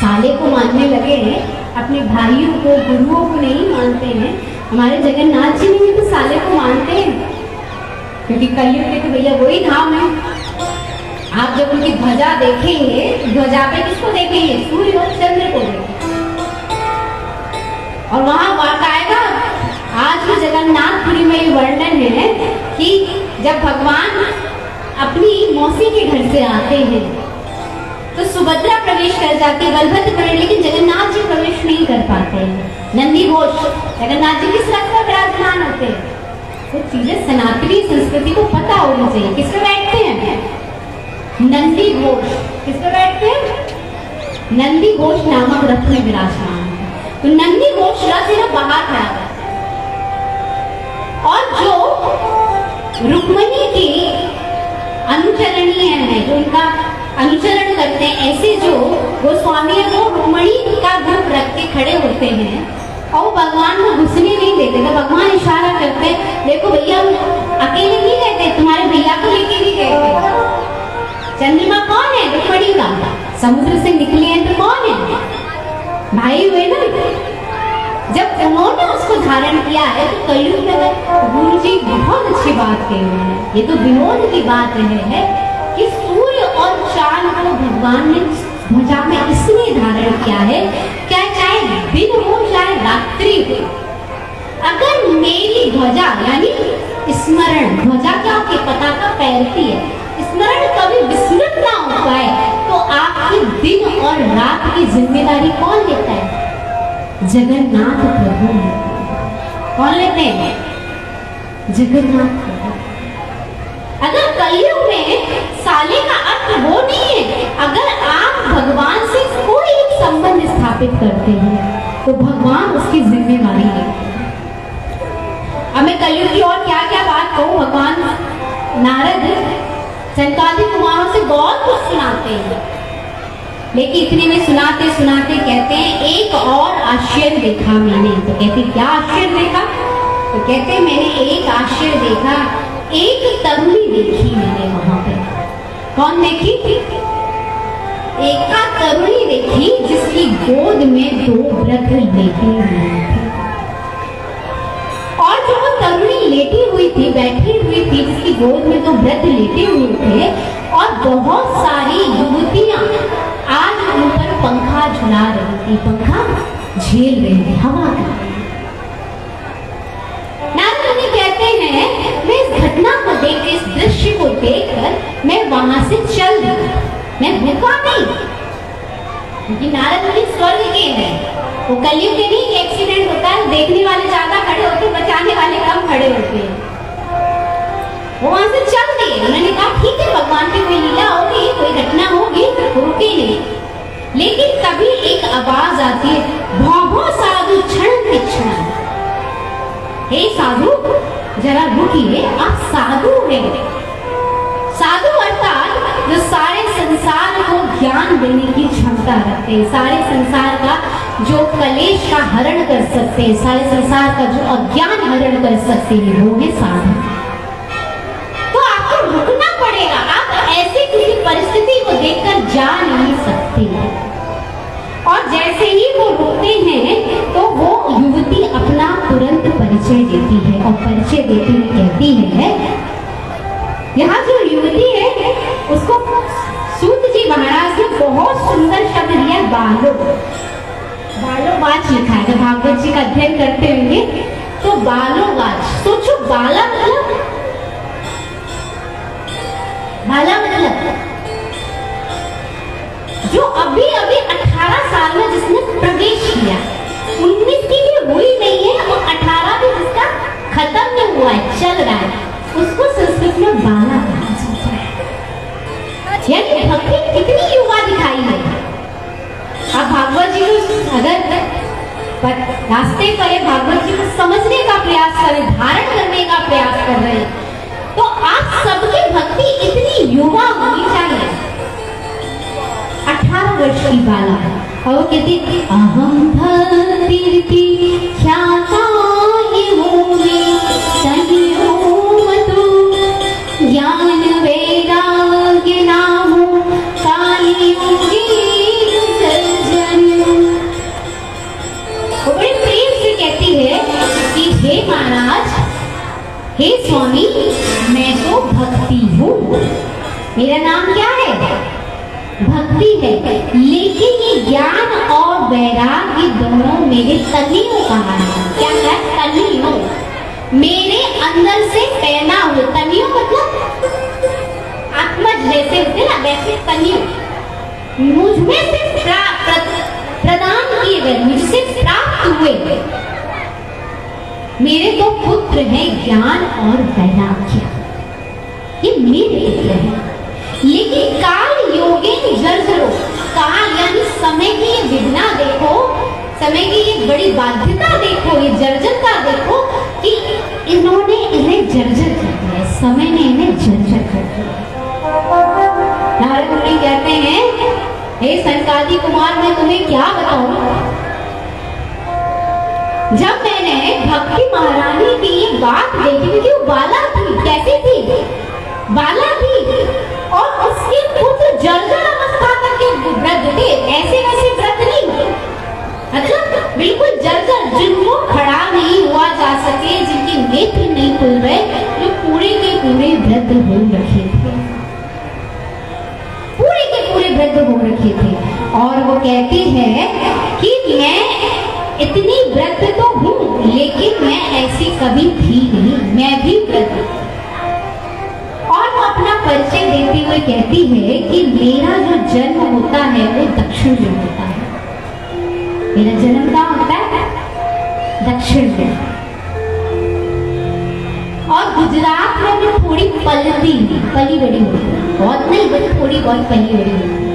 साले को मानने लगे हैं, अपने भाइयों को, गुरुओं को नहीं मानते हैं। हमारे जगन्नाथ जी भी तो साले को मानते हैं, क्योंकि कलयुग के तो भैया वही धाम है। आप जब उनकी ध्वजा देखेंगे, ध्वजा पे किसको देखेंगे? सूर्य और चंद्र को देखेंगे। और वहां बाकायदा आज भी जगन्नाथपुरी में ये वर्णन है कि जब भगवान अपनी मौसी के घर से आते हैं तो सुभद्रा प्रवेश कर जाती है, बलभद्र प्रवेश, लेकिन जगन्नाथ जी प्रवेश नहीं कर पाते हैं। नंदी घोष, जगन्नाथ जी किस रथ पर विराजमान होते हैं? तो चीजें सनातनी संस्कृति को पता होनी चाहिए। किस पे बैठते हैं? नंदी घोष। किस पे बैठते हैं? नंदी घोष नामक रथ में विराजमान है। तो नंदी घोष रथ है ना बाहर खड़ा है, और जो रुक्मणी की अनुचरणीय है, जो उनका अनुचरण करते हैं, ऐसे जो गोस्वामी है वो रुक्मणी का रूप रख के खड़े होते हैं और वो भगवान को घुसने नहीं देते। तो भगवान इशारा करते हैं, देखो भैया अकेले नहीं कहते, तुम्हारे भैया को लेके भी कहते। चंद्रमा कौन है? रुक्मणी का। समुद्र से निकले हैं तो कौन है? भाई हुए ना। जब उन्होंने उसको धारण किया है तो कलयुग में गुरु जी बहुत अच्छी बात कह रहे हैं। ये तो विनोद की बात है कि सूर्य और चांद को भगवान ने ध्वजा में इसलिए धारण किया है, क्या चाहे दिन हो चाहे रात्रि हो, अगर मेरी ध्वजा यानी स्मरण, ध्वजा क्या होती है? पताका फैलती है, स्मरण कभी विस्मृत ना हो पाए तो आपकी दिन और रात की जिम्मेदारी कौन लेता है? जगन्नाथ प्रभु लेते हैं। कौन लेते हैं? जगन्नाथ प्रभु। अगर कलयुग में साले का अर्थ वो नहीं है, अगर आप भगवान से कोई एक संबंध स्थापित करते हैं तो भगवान उसकी जिम्मेवारी लेते हैं। अब मैं कलयुग की और क्या क्या बात कहूँ। भगवान नारद सनकादिक कुमारों से बहुत कुछ सुनाते हैं, लेकिन इतने में सुनाते सुनाते कहते हैं एक और आश्चर्य देखा मैंने। तो कहते क्या आश्चर्य देखा? तो कहते मैंने एक आश्चर्य देखा, एक तरुणी देखी मैंने वहां पे। कौन देखी? एक तरुणी देखी जिसकी गोद में 2 वृद्ध लेटे हुए थे, और जो वो तरुणी लेटी हुई थी, बैठी हुई थी, जिसकी गोद में 2 वृद्ध लेटे हुए थे, और बहुत सारी युवतियां आज उन पर पंखा झुला रही थी, पंखा झेल रही थी, हवा कर रही थी। नारद मुनि कहते हैं मैं इस घटना को देख, इस दृश्य को देखकर मैं वहां से चल दी, मैं रुका नहीं, क्योंकि नारद मुनि स्वर्ग के हैं। वो कलयुग के नहीं, एक्सीडेंट होता है, देखने वाले ज्यादा खड़े होते, बचाने वाले कम खड़े होते हैं। वो वहां से चल दिए। उन्होंने कहा ठीक है, भगवान की कोई लीला होगी, कोई घटना होगी, रुके नहीं। लेकिन तभी एक आवाज आती है, भौ साधु क्षण क्षण, हे साधु जरा रुकिए, आप साधु हैं। साधु अर्थात जो सारे संसार को ज्ञान देने की क्षमता रखते हैं, सारे संसार का जो कलेश का हरण कर सकते हैं, सारे संसार का जो अज्ञान हरण कर सकते हैं, वो है साधु। तो आपको रुकना पड़ेगा, आप ऐसी किसी परिस्थिति को देखकर जा नहीं सकते। और जैसे ही वो रुकते हैं तो वो युवती अपना तुरंत परिचय देती है, और परिचय देती हुई कहती है, यहाँ जो युवती है उसको सूत जी महाराज ने बहुत सुंदर शब्द दिया, बालो। बालो गाछ लिखा है, जब भागवत जी का अध्ययन करते होंगे तो बालो गाछ। सोचो बाला मतलब, बाला मतलब जो अभी अभी 18 साल में जिसने प्रवेश किया, 19 की भी हुई नहीं है और 18 भी जिसका खत्म नहीं हुआ है, चल रहा है, उसको संस्कृत में बाला कहा जाता है। यानी भक्ति कितनी युवा दिखाई है। अब भागवत जी को अगर रास्ते पर भागवत जी को समझने का प्रयास करें, धारण करने का प्रयास कर रहे हैं, तो आप सबकी भक्ति इतनी युवा होनी चाहिए। 18 वर्ष की बाला और वो कहती अहम भक्ति ख्याता ज्ञान वैराग्य नामो काली वो बड़े प्रेम से कहती है कि हे महाराज, हे स्वामी, मैं तो भक्ति हूँ, मेरा नाम क्या है? भक्ति है, लेकिन ये ज्ञान और वैराग्य दोनों मेरे तनियों कहा है। क्या है? तनियों, मेरे अंदर से पैदा हुए। तनियों मतलब आत्मज जैसे होते ना, वैसे तनियों मुझ में से प्रदान किए गए, मुझसे प्राप्त हुए। मेरे दो पुत्र हैं, ज्ञान और वैराग्य, ये मेरे पुत्र हैं। लेकिन काल योगेन जर्जरो, काल यानी समय की ये विघ्ना देखो, समय की ये बड़ी बाध्यता देखो, ये जर्जरता देखो कि इन्होंने इन्हें जर्जर कर दिया, समय ने इन्हें जर्जर कर दिया। नारद मुनि कहते हैं, हे सनकादि कुमार, मैं तुम्हें क्या बताऊं, जब मैंने भक्ति महारानी की ये बात देखी, क्योंकि वो बाला थी, कैसी थी? बाला थी, और उसके पुत्र जर्जर अवस्था तक के वृद्ध थे, ऐसे वैसे वृद्ध नहीं, मतलब बिल्कुल जर्जर, जिनको खड़ा नहीं हुआ जा सके, जिनके नेत्र नहीं खुल रहे, जो पूरे के पूरे वृद्ध हो रखे थे, पूरे के पूरे वृद्ध हो रखे थे। और वो कहती है कि मैं इतनी वृद्ध तो हूँ, लेकिन मैं ऐसी कभी थी नहीं, मैं भी वृद्ध। और वो अपना परिचय देते हुए कहती है कि मेरा जो जन्म होता है वो दक्षिण में होता है। मेरा जन्म कहाँ होता है? दक्षिण में। और गुजरात में भी थोड़ी पली बड़ी होती है, बहुत नहीं बड़ी, थोड़ी बहुत पली बड़ी होती है।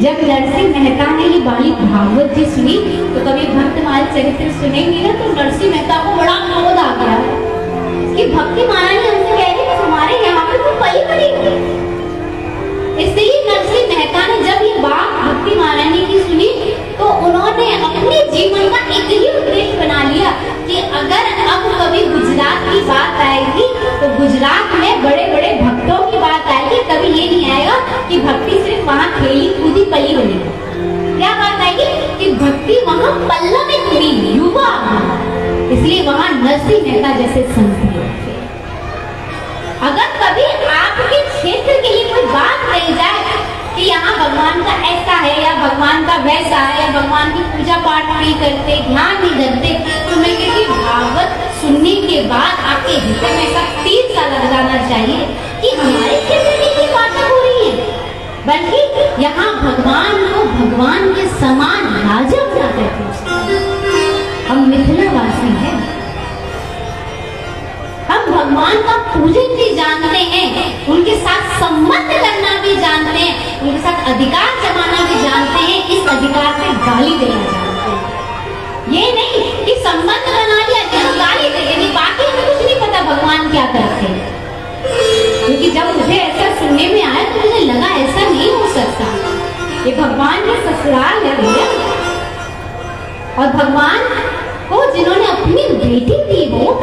जब नरसिंह मेहता ने ये बाली भागवत जी सुनी, तो कभी भक्तमाल चरित्र सुनेंगे ना, तो नरसिंह मेहता को बड़ा क्रोध आ गया कि भक्ति महारानी हमसे कह रही है तुम्हारे यहाँ पे तो पली बड़ी है। इसलिए नरसिंह मेहता ने जब ये बात भक्ति महारानी की सुनी, तो उन्होंने अपने जीवन का एक ही उद्देश्य बना लिया कि अगर अब कभी गुजरात की बात आएगी, तो गुजरात में बड़े बड़े भक्तों की बात आएगी, कभी ये नहीं आएगा कि भक्ति सिर्फ वहाँ खेली कूदी पली बनी। क्या बात आएगी कि भक्ति वहाँ पल्लवित हुई, युवा। इसलिए वहाँ नरसिंह मेहता जैसे संत थे। अगर कभी आपके क्षेत्र के लिए कोई बात कही जाए कि यहाँ भगवान का ऐसा है या भगवान का वैसा है या भगवान की पूजा पाठ नहीं करते, ध्यान नहीं करते, तो मैं कहती भागवत सुनने के बाद आपके हृदय में ऐसा तीर सा लग जाना चाहिए कि हमारे क्षेत्र में की बातें हो रही है, बल्कि यहाँ भगवान को भगवान के समान राजा बना करते। हम मिथिलावासी हैं, हम भगवान का पूजन भी जानते हैं, उनके साथ संबंध करना भी जानते हैं, उनके साथ अधिकार जमाना भी जानते हैं, इस अधिकार से गाली देना जानते हैं। ये नहीं कि संबंध बना लिया जब गाली दे देनी, बाकी हमें कुछ नहीं पता भगवान क्या करते हैं। क्योंकि जब मुझे ऐसा सुनने में आया तो मुझे लगा ऐसा नहीं हो सकता, ये भगवान के ससुराल है भैया। और भगवान को जिन्होंने अपनी बेटी दी हो,